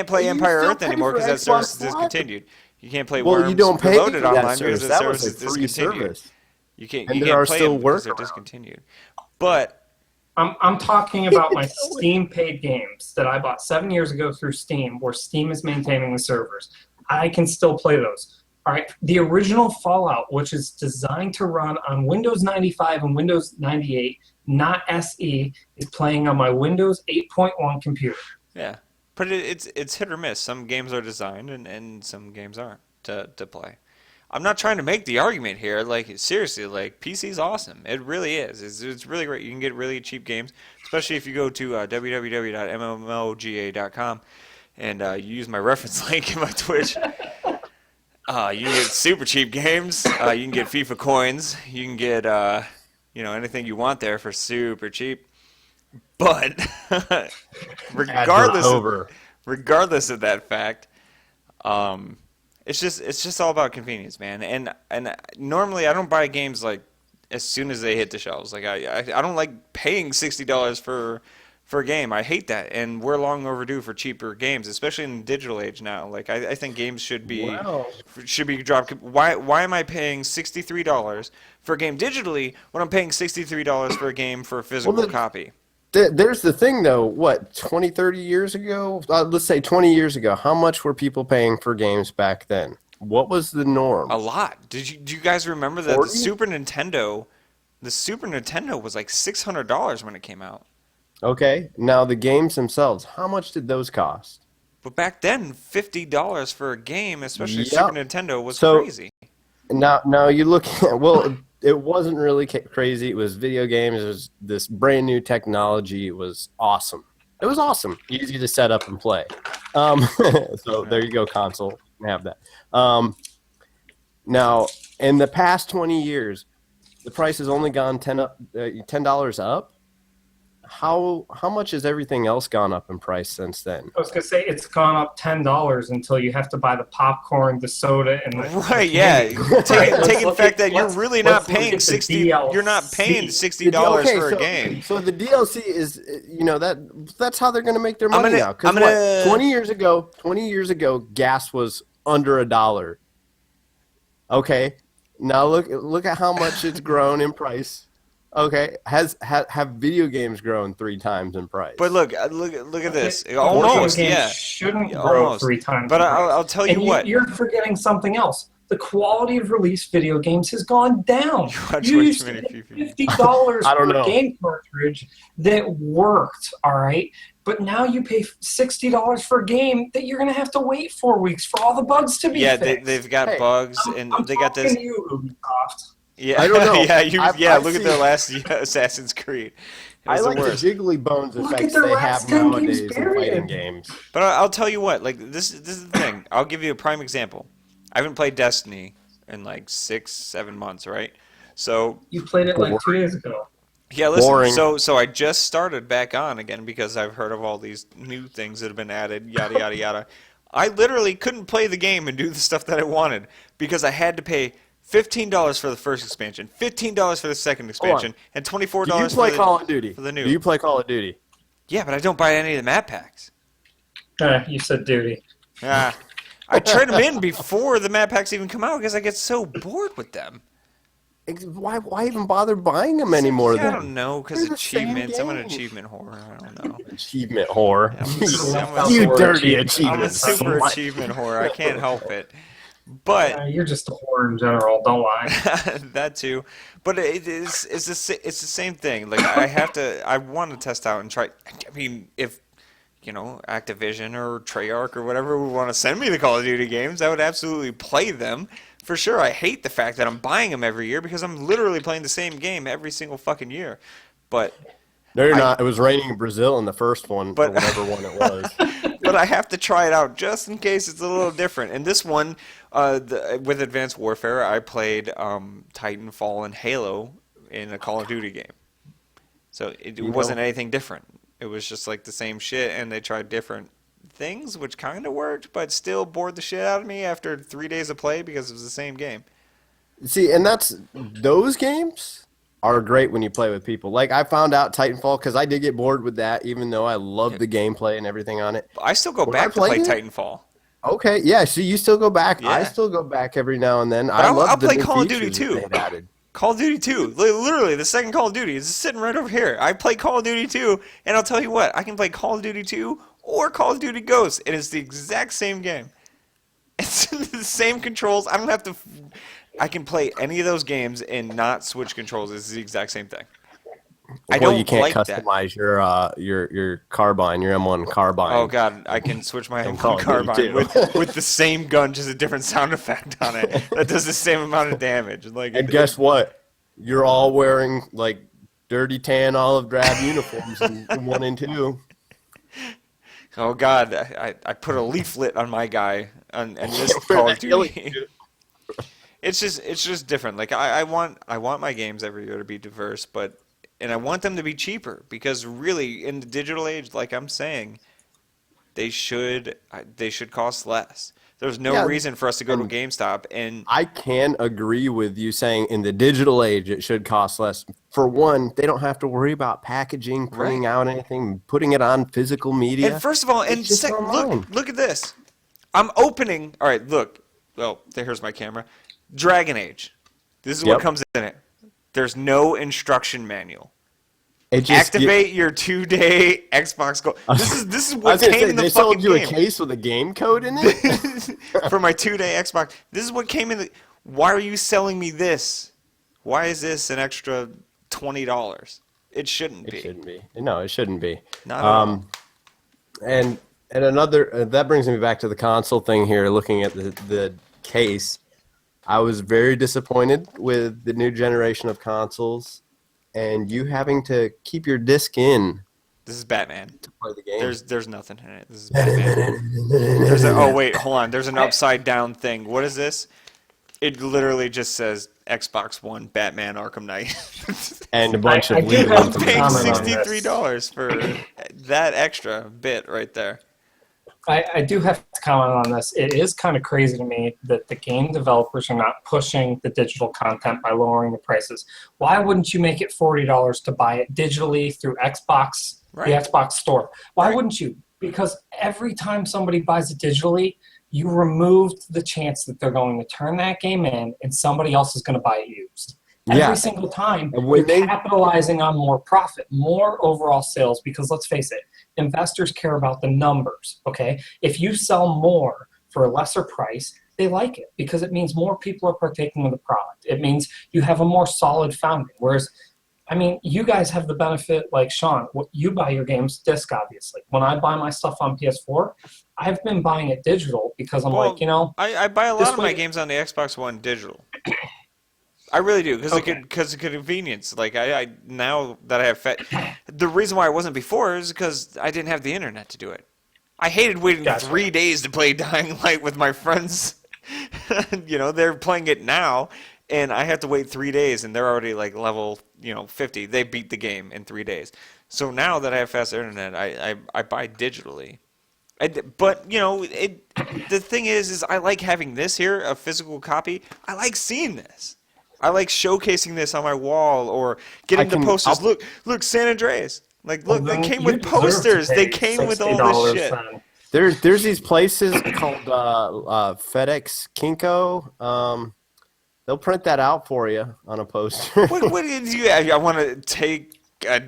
play you Empire still Earth pay anymore for because that service is Xbox Live. discontinued. You can't play Well, Worms you don't pay Reloaded for that online service. because That the was service a is free discontinued. service. You can't. And You there can't are play still them because they're workarounds. discontinued. But I'm talking about my Steam paid games that I bought 7 years ago through Steam, where Steam is maintaining the servers. I can still play those. All right, the original Fallout, which is designed to run on Windows 95 and Windows 98, not SE, is playing on my Windows 8.1 computer. yeah, but it's hit or miss. Some games are designed and some games aren't to play. I'm not trying to make the argument here. Like seriously, like PC's awesome. It really is. It's really great. You can get really cheap games, especially if you go to www.mmoga.com and you use my reference link in my Twitch. You can get super cheap games. You can get FIFA coins. You can get anything you want there for super cheap. But regardless of that fact, it's just all about convenience, man. And normally I don't buy games like as soon as they hit the shelves. Like I don't like paying $60 for a game. I hate that, and we're long overdue for cheaper games, especially in the digital age now. Like I think games should be dropped. Why am I paying $63 for a game digitally when I'm paying $63 for a game for a physical copy? There's the thing, though. What, 20, 30 years ago? Let's say 20 years ago. How much were people paying for games back then? What was the norm? A lot. Do you guys remember that 40? the Super Nintendo was like $600 when it came out? Okay. Now, the games themselves, how much did those cost? But back then, $50 for a game, especially Yep. Super Nintendo, was So- crazy. Now you look at, well, it wasn't really crazy. It was video games. It was this brand new technology. It was awesome. It was awesome. Easy to set up and play. So there you go, console. You can have that. Now, in the past 20 years, the price has only gone $10 up. How much has everything else gone up in price since then? I was going to say it's gone up $10 until you have to buy the popcorn, the soda, and the Right, yeah. Taking the fact that you're let's- really let's not paying look at the 60. You're not paying DLC. $60 for a game. So the DLC is, that's how they're going to make their money now. I'm gonna- 20 years ago, gas was under $1. Okay, now look at how much it's grown in price. Okay, have video games grown 3 times in price? But look at this. Video Almost, games yeah. shouldn't grow Almost. 3 times. But in price. I'll tell you And what. You're forgetting something else. the quality of released video games has gone down. You watch You way used too to many pay FIFA. $50 I don't for a know. game cartridge that worked, all right? But now you pay $60 for a game that you're going to have to wait 4 weeks for all the bugs to be Yeah, fixed. they've got Hey, bugs, and I'm they got talking this. to you, Ubisoft. Yeah, I don't know. yeah. I've Look at their seen- last Assassin's Creed. It was I like the the worst. jiggly bones Look at effects their they last have 10 games, nowadays in period. fighting games. But I'll tell you what, like this is the thing. I'll give you a prime example. I haven't played Destiny in like 6-7 months, right? So You played it like 2 days ago. yeah, listen. Boring. So I just started back on again because I've heard of all these new things that have been added, yada yada yada. I literally couldn't play the game and do the stuff that I wanted because I had to pay $15 for the first expansion, $15 for the second expansion, and $24 Do you play for Call of Duty? for the new. Do you play Call of Duty? Yeah, but I don't buy any of the map packs. You said duty. Ah, I trade them in before the map packs even come out because I get so bored with them. Why even bother buying them anymore? Yeah, I then? don't know, because They're the same achievements. I'm an game. achievement whore. I don't know. Achievement whore. I'm You Word dirty achievement. I'm a achievement. super slut. achievement whore. I can't help it. But You're just a whore in general. Don't lie. that too. But it's the same thing. Like I want to test out and try. I mean, if Activision or Treyarch or whatever would want to send me the Call of Duty games, I would absolutely play them for sure. I hate the fact that I'm buying them every year because I'm literally playing the same game every single fucking year. But No, you're not. It was raining in Brazil in the first one, But- or whatever one it was. but I have to try it out just in case it's a little different. And this one, with Advanced Warfare, I played Titanfall and Halo in a Call of Duty game. So it wasn't anything different. It was just like the same shit, and they tried different things, which kind of worked, but still bored the shit out of me after 3 days of play because it was the same game. See, and those games are great when you play with people. Like I found out Titanfall because I did get bored with that, even though I love the gameplay and everything on it. I still go When I back to play played it- Titanfall. Okay, yeah. So you still go back. I Yeah. still go back every now and then. I'll love the play new Call of Duty features that too. they've added. Call of Duty 2. Literally, the second Call of Duty is sitting right over here. I play Call of Duty 2, and I'll tell you what, I can play Call of Duty 2 or Call of Duty Ghosts. It is the exact same game. It's the same controls. I don't have to. I can play any of those games and not switch controls. It's the exact same thing. I Well, don't you can't like that. customize your carbine, your M1 carbine. Oh god, I can switch my Call M1 of Duty carbine too. with the same gun, just a different sound effect on it. That does the same amount of damage. Like, And guess what? You're all wearing like dirty tan olive drab uniforms in 1 and 2. oh god, I put a leaflet on my guy and this Call of Duty. It's just different. Like I want my games every year to be diverse, and I want them to be cheaper because really in the digital age, like I'm saying, they should cost less. There's no Yeah, reason for us to go to and GameStop and I can agree with you saying in the digital age it should cost less. For one, they don't have to worry about packaging, printing Right. out anything, putting it on physical media. and first of all, and It's just online. look at this. I'm opening. All right, look. Well, here's my camera. Dragon Age. This is what Yep. comes in it. There's no instruction manual. It just Activate your 2-day Xbox Gold. This is I what was gonna came say, in the they fucking sold you a game. case with a game code in it. For my 2-day Xbox. This is what came in the. Why are you selling me this? Why is this an extra $20? It shouldn't be. It shouldn't be. No, it shouldn't be. Not at all. And another that brings me back to the console thing here. Looking at the case, I was very disappointed with the new generation of consoles, and you having to keep your disc in This is Batman. to play the game. There's nothing in it. This is Batman. Oh wait, hold on. There's an upside down thing. What is this? It literally just says Xbox One Batman Arkham Knight. and a bunch I of do legal have to Paying comment information. on this. $63 for that extra bit right there. I do have to comment on this. It is kind of crazy to me that the game developers are not pushing the digital content by lowering the prices. Why wouldn't you make it $40 to buy it digitally through Xbox, Right. the Xbox store? Why Right. wouldn't you? Because every time somebody buys it digitally, you removed the chance that they're going to turn that game in and somebody else is going to buy it used. Yeah. Every single time, And when you're they- capitalizing on more profit, more overall sales, because let's face it, investors care about the numbers, okay? If you sell more for a lesser price, they like it because it means more people are partaking of the product. It means you have a more solid founding. Whereas, I mean, you guys have the benefit, like Sean, you buy your games disc, obviously. When I buy my stuff on PS4, I've been buying it digital because I'm like, I buy a lot this of way- my games on the Xbox One digital. I really do because Okay. because of convenience. Like I now that I have the reason why I wasn't before is because I didn't have the internet to do it. I hated waiting Gotcha. 3 days to play Dying Light with my friends. They're playing it now, and I have to wait 3 days, and they're already like level 50. They beat the game in 3 days. So now that I have fast internet, I buy digitally. But the thing is I like having this here, a physical copy. I like seeing this. I like showcasing this on my wall or getting the posters. Look, San Andreas. Like, look, they came with posters. They came with all this shit. There's these places called FedEx Kinko. They'll print that out for you on a poster. What did you? I want to take a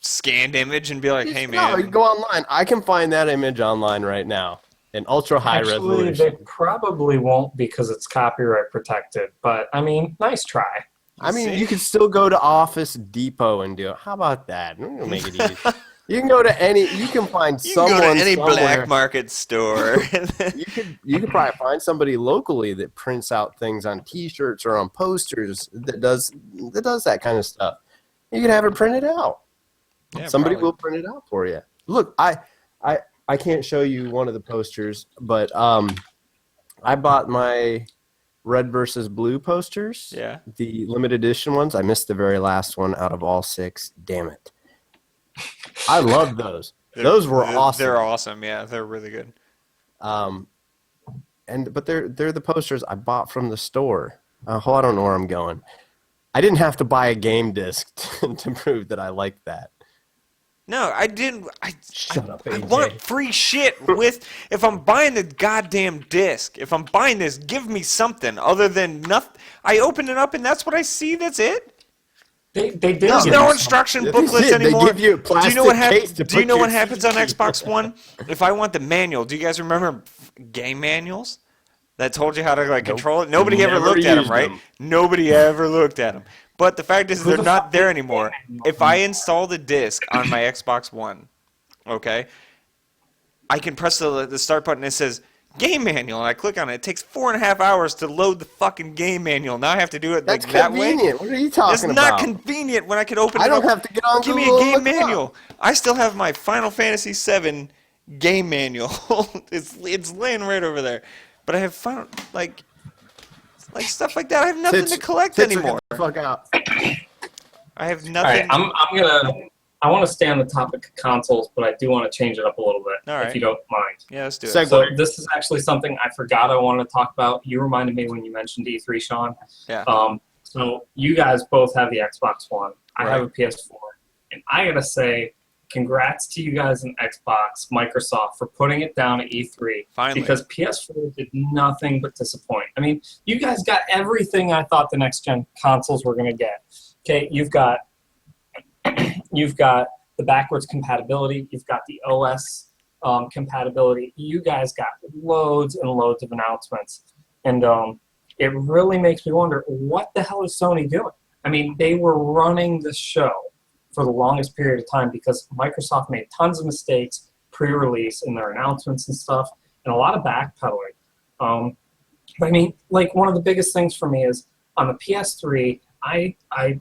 scanned image and be like, hey man. No, you go online. I can find that image online right now in ultra high resolution. They probably won't because it's copyright protected. But I mean, nice try. I mean, you could still go to Office Depot and do it. How about that? We'll make it easy. You can go to any. You can find someone. Go to any somewhere. black market store. You could probably find somebody locally that prints out things on T-shirts or on posters that does that kind of stuff. You can have it printed out. Yeah, somebody probably. will print it out for you. Look, I can't show you one of the posters, but I bought my Red versus Blue posters. Yeah. The limited edition ones. I missed the very last one out of all 6. Damn it. I love those. Those were awesome. They're awesome. Yeah, they're really good. But they're the posters I bought from the store. I don't know where I'm going. I didn't have to buy a game disc to prove that I liked that. No, I didn't. Shut up, I AJ. want free shit with. If I'm buying the goddamn disc, if I'm buying this, give me something other than nothing. I open it up and that's what I see. That's it. They did. There's give no us instruction They booklets did. They anymore. give you a Do you know what plastic case to Do you put know your what happens on CD. Xbox One? If I want the manual, do you guys remember game manuals that told you how to control it? Nobody ever Never looked at them, used right? them. Nobody ever looked at them. But the fact is, Who they're the not fuck there did anymore. game If I install the disc on my Xbox One, okay, I can press the start button. It says game manual, and I click on it. It takes 4.5 hours to load the fucking game manual. Now I have to do it That's that way. convenient. What are you talking It's about? not convenient when I can open it I don't up. have to get on Give Google me a and game look it up. manual. I still have my Final Fantasy VII game manual. it's laying right over there. But I have found like stuff like that. I have nothing to collect Tits are anymore. get the fuck out. I have All right, nothing. I want to stay on the topic of consoles, but I do want to change it up a little bit, All right. if you don't mind. Yeah, let's do it. Segue. So this is actually something I forgot I wanted to talk about. You reminded me when you mentioned E3, Sean. Yeah. So you guys both have the Xbox One. I have a PS4. And I got to say, congrats to you guys in Xbox, Microsoft, for putting it down at E3. Finally. Because PS4 did nothing but disappoint. I mean, you guys got everything I thought the next-gen consoles were going to get. Okay, you've got the backwards compatibility. You've got the OS compatibility. You guys got loads and loads of announcements. And it really makes me wonder, what the hell is Sony doing? I mean, they were running the show for the longest period of time because Microsoft made tons of mistakes pre-release in their announcements and stuff, and a lot of backpedaling. But I mean, like, one of the biggest things for me is on the PS3, I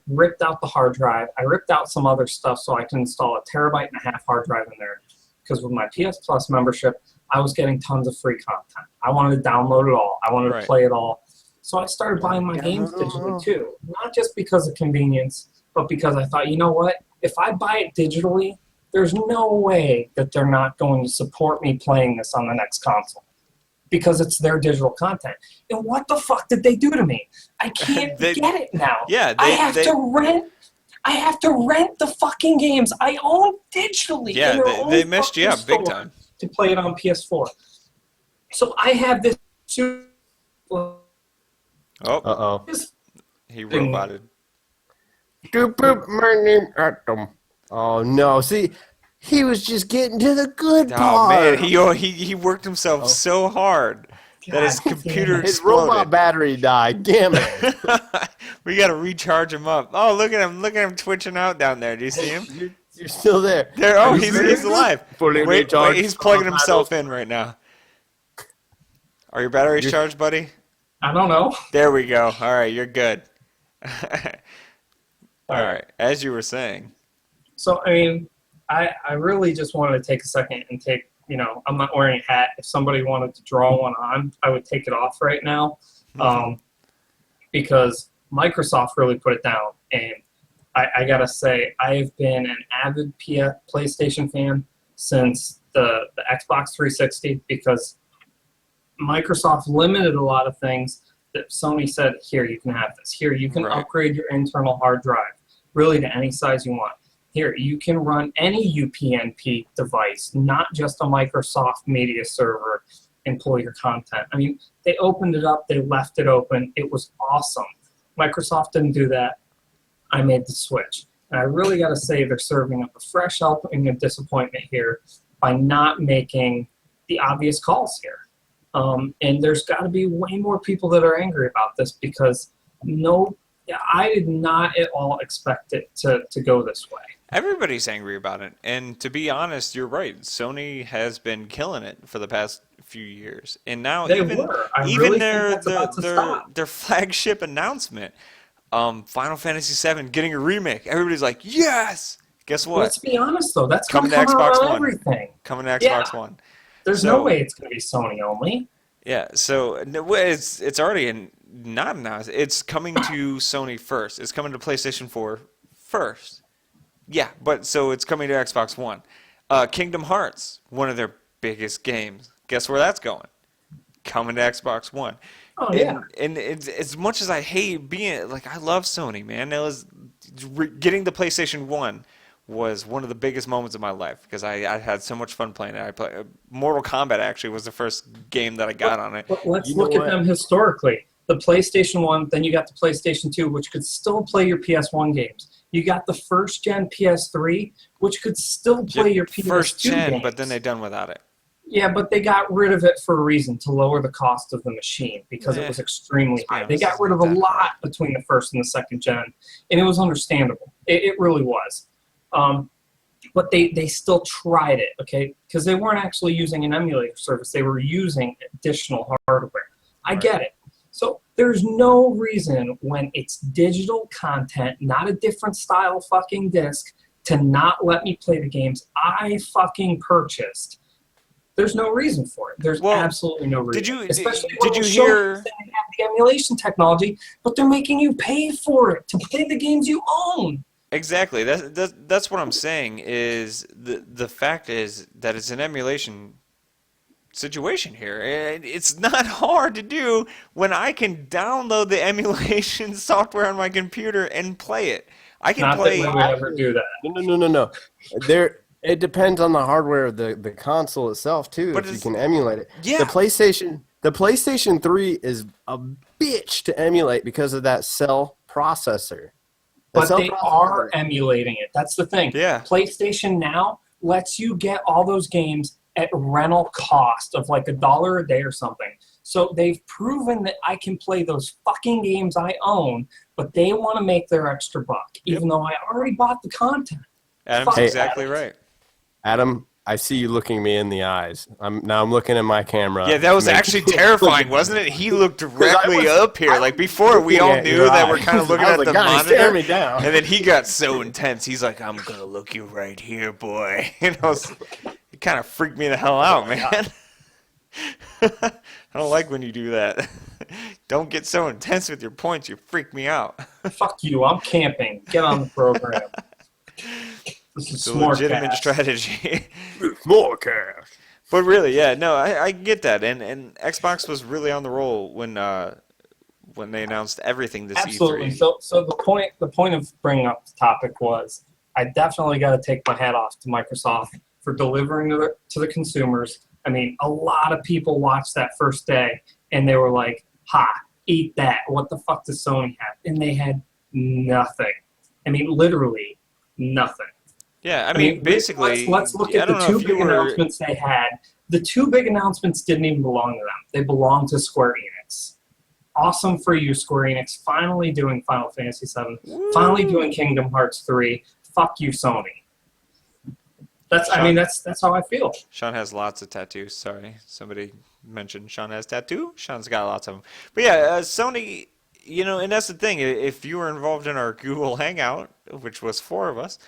ripped out the hard drive. I ripped out some other stuff so I can install a 1.5 terabyte hard drive in there. Because with my PS Plus membership, I was getting tons of free content. I wanted to download it all. I wanted to play it all. So I started buying my games digitally too. Not just because of convenience, but because I thought, you know what? If I buy it digitally, there's no way that they're not going to support me playing this on the next console. Because it's their digital content. And what the fuck did they do to me? I can't get it now. Yeah, I have to rent the fucking games I own digitally. Yeah, in their own they messed you fucking up big store time. to play it on PS4. So I have this. Oh, Uh-oh. he roboted. Doop boop, my name Atom. Oh no! See, he was just getting to the good Oh part. man, he worked himself so hard. that his God computer damn it. His robot exploded. battery died. Damn it. We got to recharge him up. Oh, look at him! Look at him twitching out down there. Do you see him? You're still there. There. Oh, Are you he's serious? alive. Fully Wait, recharged he's plugging solar himself panels. in right now. Are your batteries charged, buddy? I don't know. There we go. All right, you're good. All All right, as you were saying. So, I mean, I really just wanted to take a second and take, I'm not wearing a hat. If somebody wanted to draw one on, I would take it off right now, because Microsoft really put it down. And I got to say, I've been an avid PlayStation fan since the Xbox 360, because Microsoft limited a lot of things that Sony said, here, you can have this. Here, you can upgrade your internal hard drive, really to any size you want. Here, you can run any UPnP device, not just a Microsoft media server, and pull your content. I mean, they opened it up. They left it open. It was awesome. Microsoft didn't do that. I made the switch. And I really got to say they're serving up a fresh helping of disappointment here by not making the obvious calls here. And there's got to be way more people that are angry about this, because I did not at all expect it to go this way. Everybody's angry about it. And to be honest, you're right. Sony has been killing it for the past few years. And now They even were. I really think their that's about to stop. their flagship announcement, Final Fantasy VII getting a remake. Everybody's like, yes! Guess what? Let's be honest, though. That's Coming going to to come Xbox around One. everything. Coming to Xbox One. There's no way it's going to be Sony only. Yeah, so it's already not announced. It's coming to Sony first. It's coming to PlayStation 4 first. Yeah, but so it's coming to Xbox One. Kingdom Hearts, one of their biggest games. Guess where that's going? Coming to Xbox One. Oh, yeah. And it's, as much as I hate being like, I love Sony, man. Getting the PlayStation 1 was one of the biggest moments of my life, because I had so much fun playing it. Mortal Kombat actually was the first game that I got on it. But let's look at them historically. The PlayStation 1, then you got the PlayStation 2, which could still play your PS1 games. You got the first-gen PS3, which could still play your PS2 first gen, games. but then they done without it. Yeah, but they got rid of it for a reason, to lower the cost of the machine, because it was extremely high. They got rid of a lot between the first and the second gen, and it was understandable. It really was. But they still tried it, okay? Because they weren't actually using an emulator service. They were using additional hardware. I get it. So there's no reason when it's digital content, not a different style fucking disc, to not let me play the games I fucking purchased. There's no reason for it. There's absolutely no reason. Especially when did you show hear they have the emulation technology, but they're making you pay for it to play the games you own. Exactly. That's what I'm saying. Is the fact is that it's an emulation situation here. It's not hard to do when I can download the emulation software on my computer and play it. I can play. That we would ever do that. No. It depends on the hardware of the console itself too. But if you can emulate it. Yeah. The PlayStation 3 is a bitch to emulate because of that cell processor. But they are emulating it. That's the thing. Yeah. PlayStation Now lets you get all those games at rental cost of like $1 a day or something. So they've proven that I can play those fucking games I own, but they want to make their extra buck, even though I already bought the content. Adam's exactly right. Adam, I see you looking me in the eyes. I'm looking at my camera. Yeah, that was actually terrifying, wasn't it? He looked directly up here. Like before, we all knew that we're kind of looking at the monitor, me down. and then he got so intense. He's like, "I'm gonna look you right here, boy." It kind of freaked me the hell out, man. I don't like when you do that. Don't get so intense with your points. You freak me out. Fuck you. I'm camping. Get on the program. This is It's a legitimate SmoreCast. strategy. SmoreCast. But really, yeah, no, I get that, and Xbox was really on the roll when they announced everything this Absolutely. E3. So the point of bringing up the topic was I definitely got to take my hat off to Microsoft for delivering to the consumers. I mean, a lot of people watched that first day and they were like, "Ha, eat that! What the fuck does Sony have?" And they had nothing. I mean, literally nothing. Yeah, I mean basically, let's look at the two big announcements they had. the two big announcements didn't even belong to them. They belong to Square Enix. Awesome for you, Square Enix. Finally doing Final Fantasy VII. Woo. Finally doing Kingdom Hearts 3. Fuck you, Sony. That's how I feel. Sean has lots of tattoos. Sorry, somebody mentioned Sean has tattoo. Sean's got lots of them. But yeah, Sony, and that's the thing. If you were involved in our Google Hangout, which was 4 of us,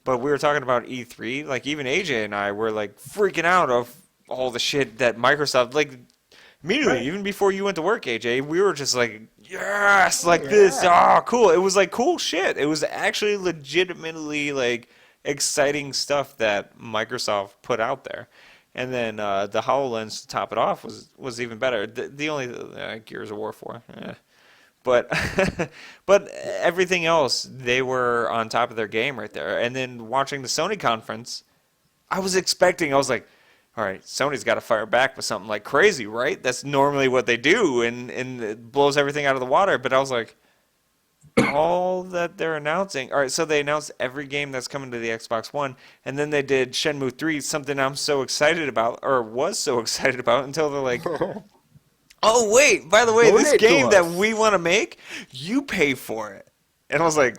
but we were talking about E3, like even AJ and I were like freaking out of all the shit that Microsoft, like immediately, Right. even before you went to work, AJ, we were just like, yes, like this, cool. It was like cool shit. It was actually legitimately like exciting stuff that Microsoft put out there. And then the HoloLens to top it off was even better. The only Gears of War 4, but but everything else they were on top of their game right there. And then watching the Sony conference, I was like, all right, Sony's got to fire back with something like crazy, right? That's normally what they do, and it blows everything out of the water. But I was like, all that they're announcing. All right, so they announced every game that's coming to the Xbox One, and then they did Shenmue 3, something I'm so excited about, or was so excited about, until they're like, oh, wait, by the way, this Donate to game that us. we want to make, you pay for it. And I was like,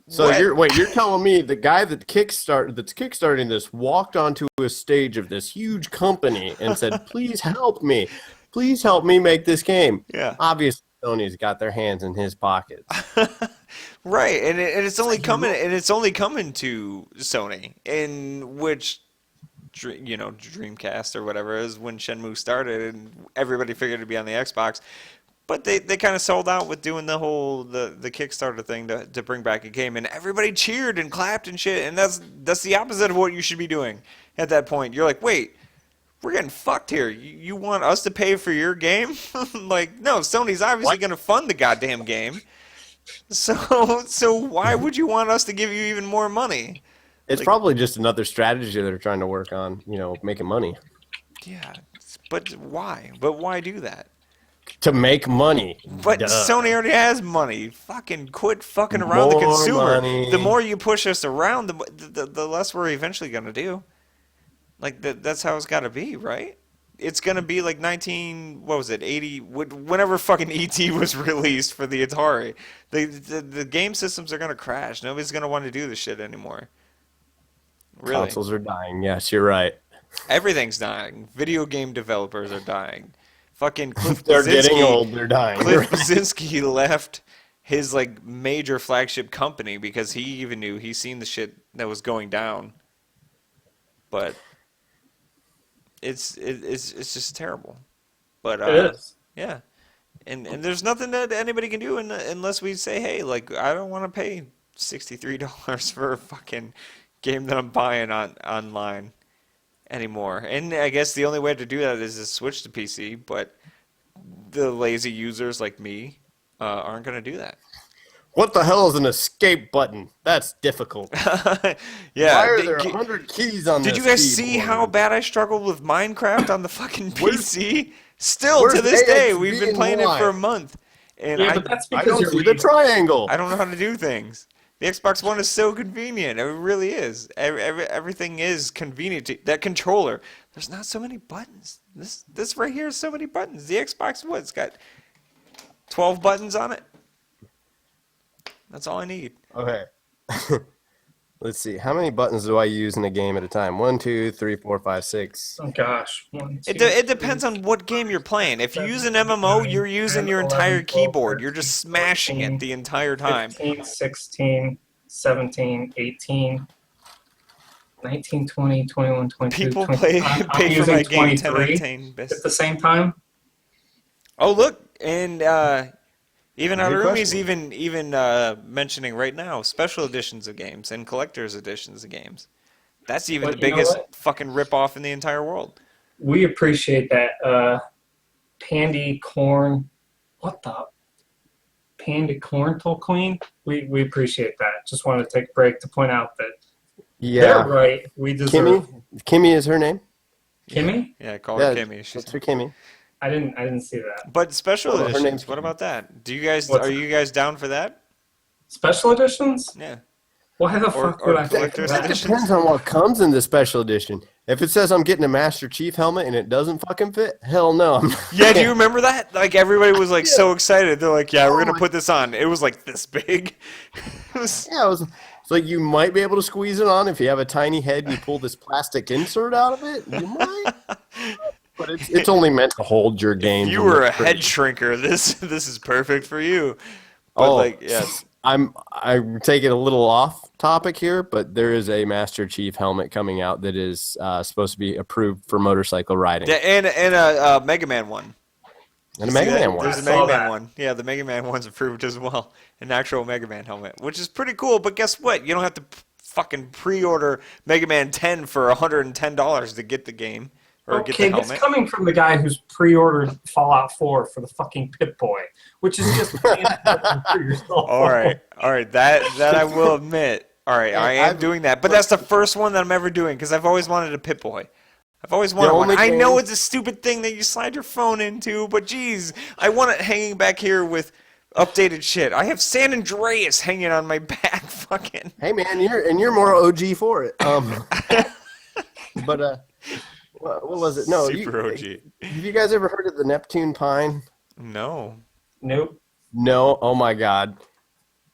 So what? you're telling me the guy that's kickstarting this walked onto a stage of this huge company and said, "Please help me make this game." Yeah. Obviously, Sony's got their hands in his pockets. Right, and it's only coming to Sony, in which Dreamcast or whatever is when Shenmue started, and everybody figured it'd be on the Xbox. But they kind of sold out with doing the whole the Kickstarter thing to bring back a game, and everybody cheered and clapped and shit. And that's the opposite of what you should be doing at that point. You're like, wait, we're getting fucked here. You want us to pay for your game? Like, no, Sony's obviously going to fund the goddamn game. So why would you want us to give you even more money? It's probably just another strategy they're trying to work on, making money. Yeah, but why? But why do that? To make money. But Duh. Sony already has money. Fucking quit fucking around the More consumer. money. The more you push us around, the less we're eventually going to do. Like, that's how it's got to be, right? It's going to be like 80, whenever fucking ET was released for the Atari. The game systems are going to crash. Nobody's going to want to do this shit anymore. Really. Consoles are dying. Yes, you're right. Everything's dying. Video game developers are dying. Fucking Cliff They're Bleszinski, getting old. They're dying. Cliff Bleszinski left his like major flagship company because he even knew he's seen the shit that was going down. But it's just terrible. But It is. yeah, and there's nothing that anybody can do unless we say, hey, like I don't want to pay $63 for a fucking game that I'm buying online anymore. And I guess the only way to do that is to switch to PC, but the lazy users like me aren't going to do that. What the hell is an escape button? That's difficult. Yeah. Why are there 100 keys on this Did you guys see keyboard? how bad I struggled with Minecraft on the fucking PC? Still, where's to this day, AXB we've been and playing it Y? for a month. And Yeah, but that's I because don't you're see the lazy. triangle. I don't know how to do things. The Xbox One is so convenient. It really is. Everything is convenient. That controller, there's not so many buttons. This right here is so many buttons. The Xbox One, it's got 12 buttons on it. That's all I need. Okay. Let's see. How many buttons do I use in a game at a time? 1, 2, 3, 4, 5, 6. Oh gosh. It depends on what game you're playing. If you use an MMO, you're using your entire keyboard. You're just smashing it the entire time. 15, 16, 17, 18, 19, 20, 21, 22, People 23. pay I'm for using my game 10 out 23 of 10 best. at the same time. Oh, look, and even Good Arumi's question. even mentioning right now special editions of games and collector's editions of games. That's even But the you know biggest what? fucking ripoff in the entire world. We appreciate that. Pandy Corn. What the? Pandy Corntal Queen? We appreciate that. Just wanted to take a break to point out that they're Yeah. right. We deserve. Kimmy is her name? Kimmy? Yeah, call her Yeah, Kimmy. that's her Kimmy. I didn't see that. But special Oh, her editions, name's what Kimmy. about that? What's Are you guys down for that? Special editions? Yeah. Why the Or- fuck would or I think collector's that? That edition? depends on what comes in the special edition. If it says I'm getting a Master Chief helmet and it doesn't fucking fit, hell no. I'm not Yeah, do you remember that? Like everybody was like so excited. They're like, "Yeah, we're Oh gonna my- put this on." It was like this big. It was, Yeah, it's like you might be able to squeeze it on if you have a tiny head and you pull this plastic insert out of it. You might, but it's only meant to hold your game. you were a head shrinker. This is perfect for you. But Oh, like, yes, I'm taking a little off topic here, but there is a Master Chief helmet coming out that is supposed to be approved for motorcycle riding. yeah, and a Mega Man one. And a Mega See that? Man one. There's a I Mega saw Man that. one. Yeah, the Mega Man one's approved as well. An actual Mega Man helmet, which is pretty cool. But guess what? You don't have to fucking pre-order Mega Man 10 for $110 to get the game or get the Okay, this helmet. coming from the guy who's pre-ordered Fallout 4 for the fucking Pip-Boy, which is just paying attention for yourself. All right. That I will admit. All right, I am doing that. But that's the first one that I'm ever doing because I've always wanted a Pip-Boy. I've always wanted one. only I know game- it's a stupid thing that you slide your phone into, but geez, I want it hanging back here with updated shit. I have San Andreas hanging on my back. Fucking. Hey man, you're more OG for it. But what was it? No, Super OG. Have you guys ever heard of the Neptune Pine? No. Nope. No. Oh my God.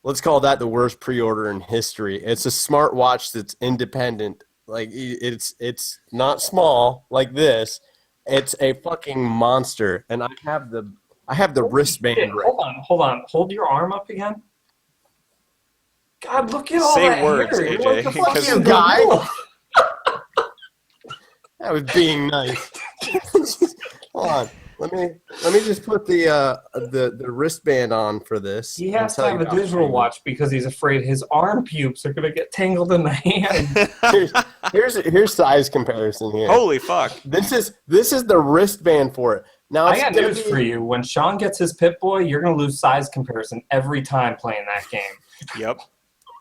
Let's call that the worst pre-order in history. It's a smartwatch that's independent. Like it's not small like this. It's a fucking monster, and I have the wristband. Shit, Right. hold on. Hold your arm up again. God, look at all Say that words, hair. AJ, What the fuck because- is Guy. going on? That was being nice. Hold on. Let me just put the wristband on for this. He and has to tell have you a how digital big- watch because he's afraid his arm pubes are going to get tangled in the hand. Here's size comparison here. Holy fuck. This is the wristband for it. Now I it's got gonna news be- for you. When Sean gets his Pip-Boy, you're going to lose size comparison every time playing that game. Yep.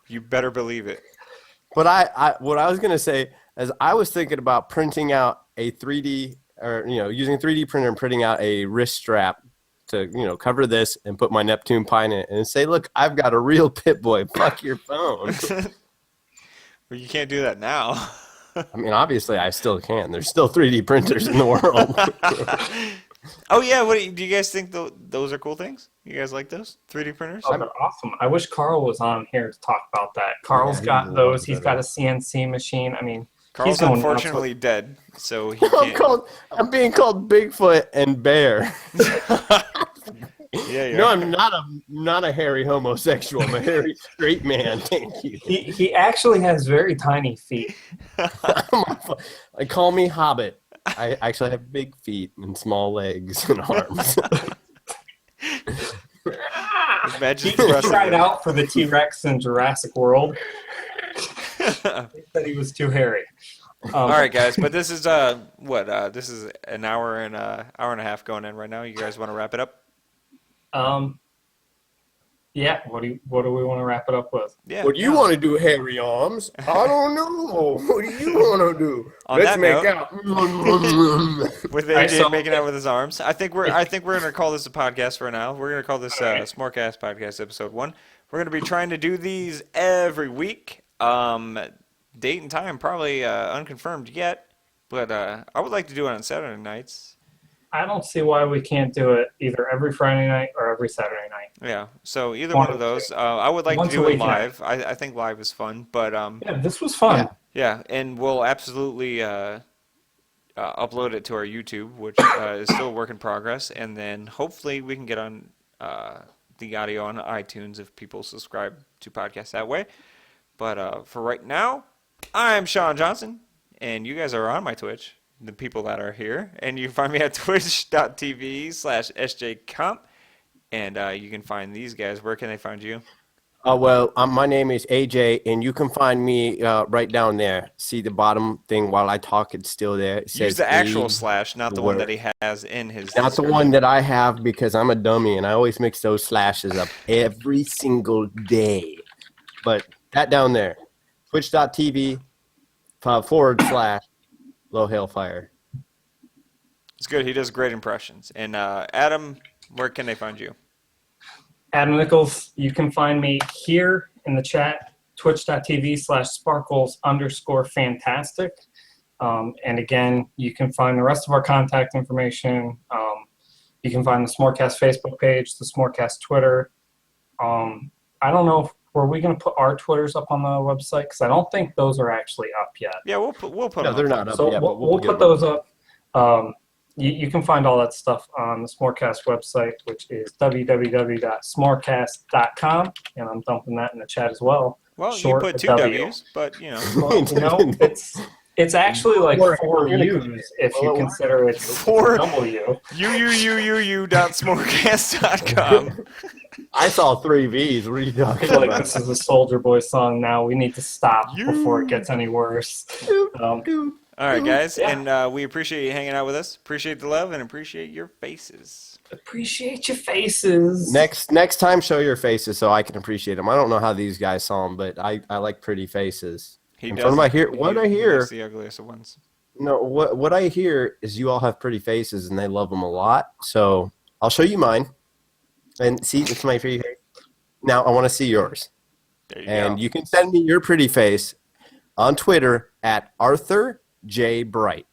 You better believe it. But what I was gonna say is I was thinking about printing out a 3D or using a 3D printer and printing out a wrist strap to cover this and put my Neptune Pine in it and say, look, I've got a real Pip-Boy. Fuck your phone. Well, you can't do that now. I mean, obviously I still can. There's still 3D printers in the world. Oh yeah, do you guys think those are cool things? You guys like those 3D printers? Oh, they're awesome. I wish Carl was on here to talk about that. Carl's he's got a those. lot He's got a CNC machine. I mean, Carl's going nuts unfortunately dead, so he I'm can't. I'm being called Bigfoot and Bear. Yeah, yeah. No, I'm not a hairy homosexual. I'm a hairy straight man. Thank you. he actually has very tiny feet. I call me Hobbit. I actually have big feet and small legs and arms. Imagine He the rest tried of it. out for the T-Rex in Jurassic World. He said he was too hairy. All right, guys, but this is this is an hour and a half going in right now. You guys want to wrap it up? Yeah. What do we want to wrap it up with? Yeah. What do you want to do, hairy arms? I don't know. What do you want to do? On Let's that make note- out. With Alright, AJ so- making out with his arms, I think we're gonna call this a podcast for now. We're gonna call this SmoreCast podcast episode 1. We're gonna be trying to do these every week. Date and time probably unconfirmed yet, but I would like to do it on Saturday nights. I don't see why we can't do it either every Friday night or every Saturday night. Yeah, so either One one of of those. I would like Once to a do it week now. live. I think live is fun, but Yeah, this was fun. yeah, and we'll absolutely upload it to our YouTube, which is still a work in progress, and then hopefully we can get on the audio on iTunes if people subscribe to podcasts that way. But for right now, I'm Sean Johnson, and you guys are on my Twitch, the people that are here, and you can find me at twitch.tv/sjcomp, and you can find these guys. Where can they find you? Well, my name is AJ, and you can find me right down there. See the bottom thing while I talk, it's still there. It Use says the actual A- slash, not the one that he has in his. Not the one that I have because I'm a dummy, and I always mix those slashes up every single day. But that down there, twitch.tv /Low Hailfire. It's good. He does great impressions. And Adam, where can they find you? Adam Nichols, you can find me here in the chat, twitch.tv /sparkles_fantastic. And again, you can find the rest of our contact information. You can find the SmoreCast Facebook page, the SmoreCast Twitter. I don't know if were we going to put our Twitters up on the website, because I don't think those are actually up yet. Yeah, we'll put No, them they're up. not up So yet, but we'll get put them. those up. You can find all that stuff on the SmoreCast website, which is www.smorecast.com, and I'm dumping that in the chat as well. Well, Short you put two W. W's, but you know. Well, it's actually like four U's if you consider it's Four- a W. you.smorecast.com. I saw 3 V's. What are you I talking feel like about? this is a Soldier Boy song now. We need to stop You. before it gets any worse. All right, guys, Yeah. and we appreciate you hanging out with us. Appreciate the love and appreciate your faces. Appreciate your faces. Next time, show your faces so I can appreciate them. I don't know how these guys saw them, but I like pretty faces. He And does. from what I hear, He the ugliest of ones. no, what I hear is you all have pretty faces and they love them a lot. So I'll show you mine, and see, it's my pretty face. Now I want to see yours, There you and go. you can send me your pretty face on Twitter at Arthur J Bright.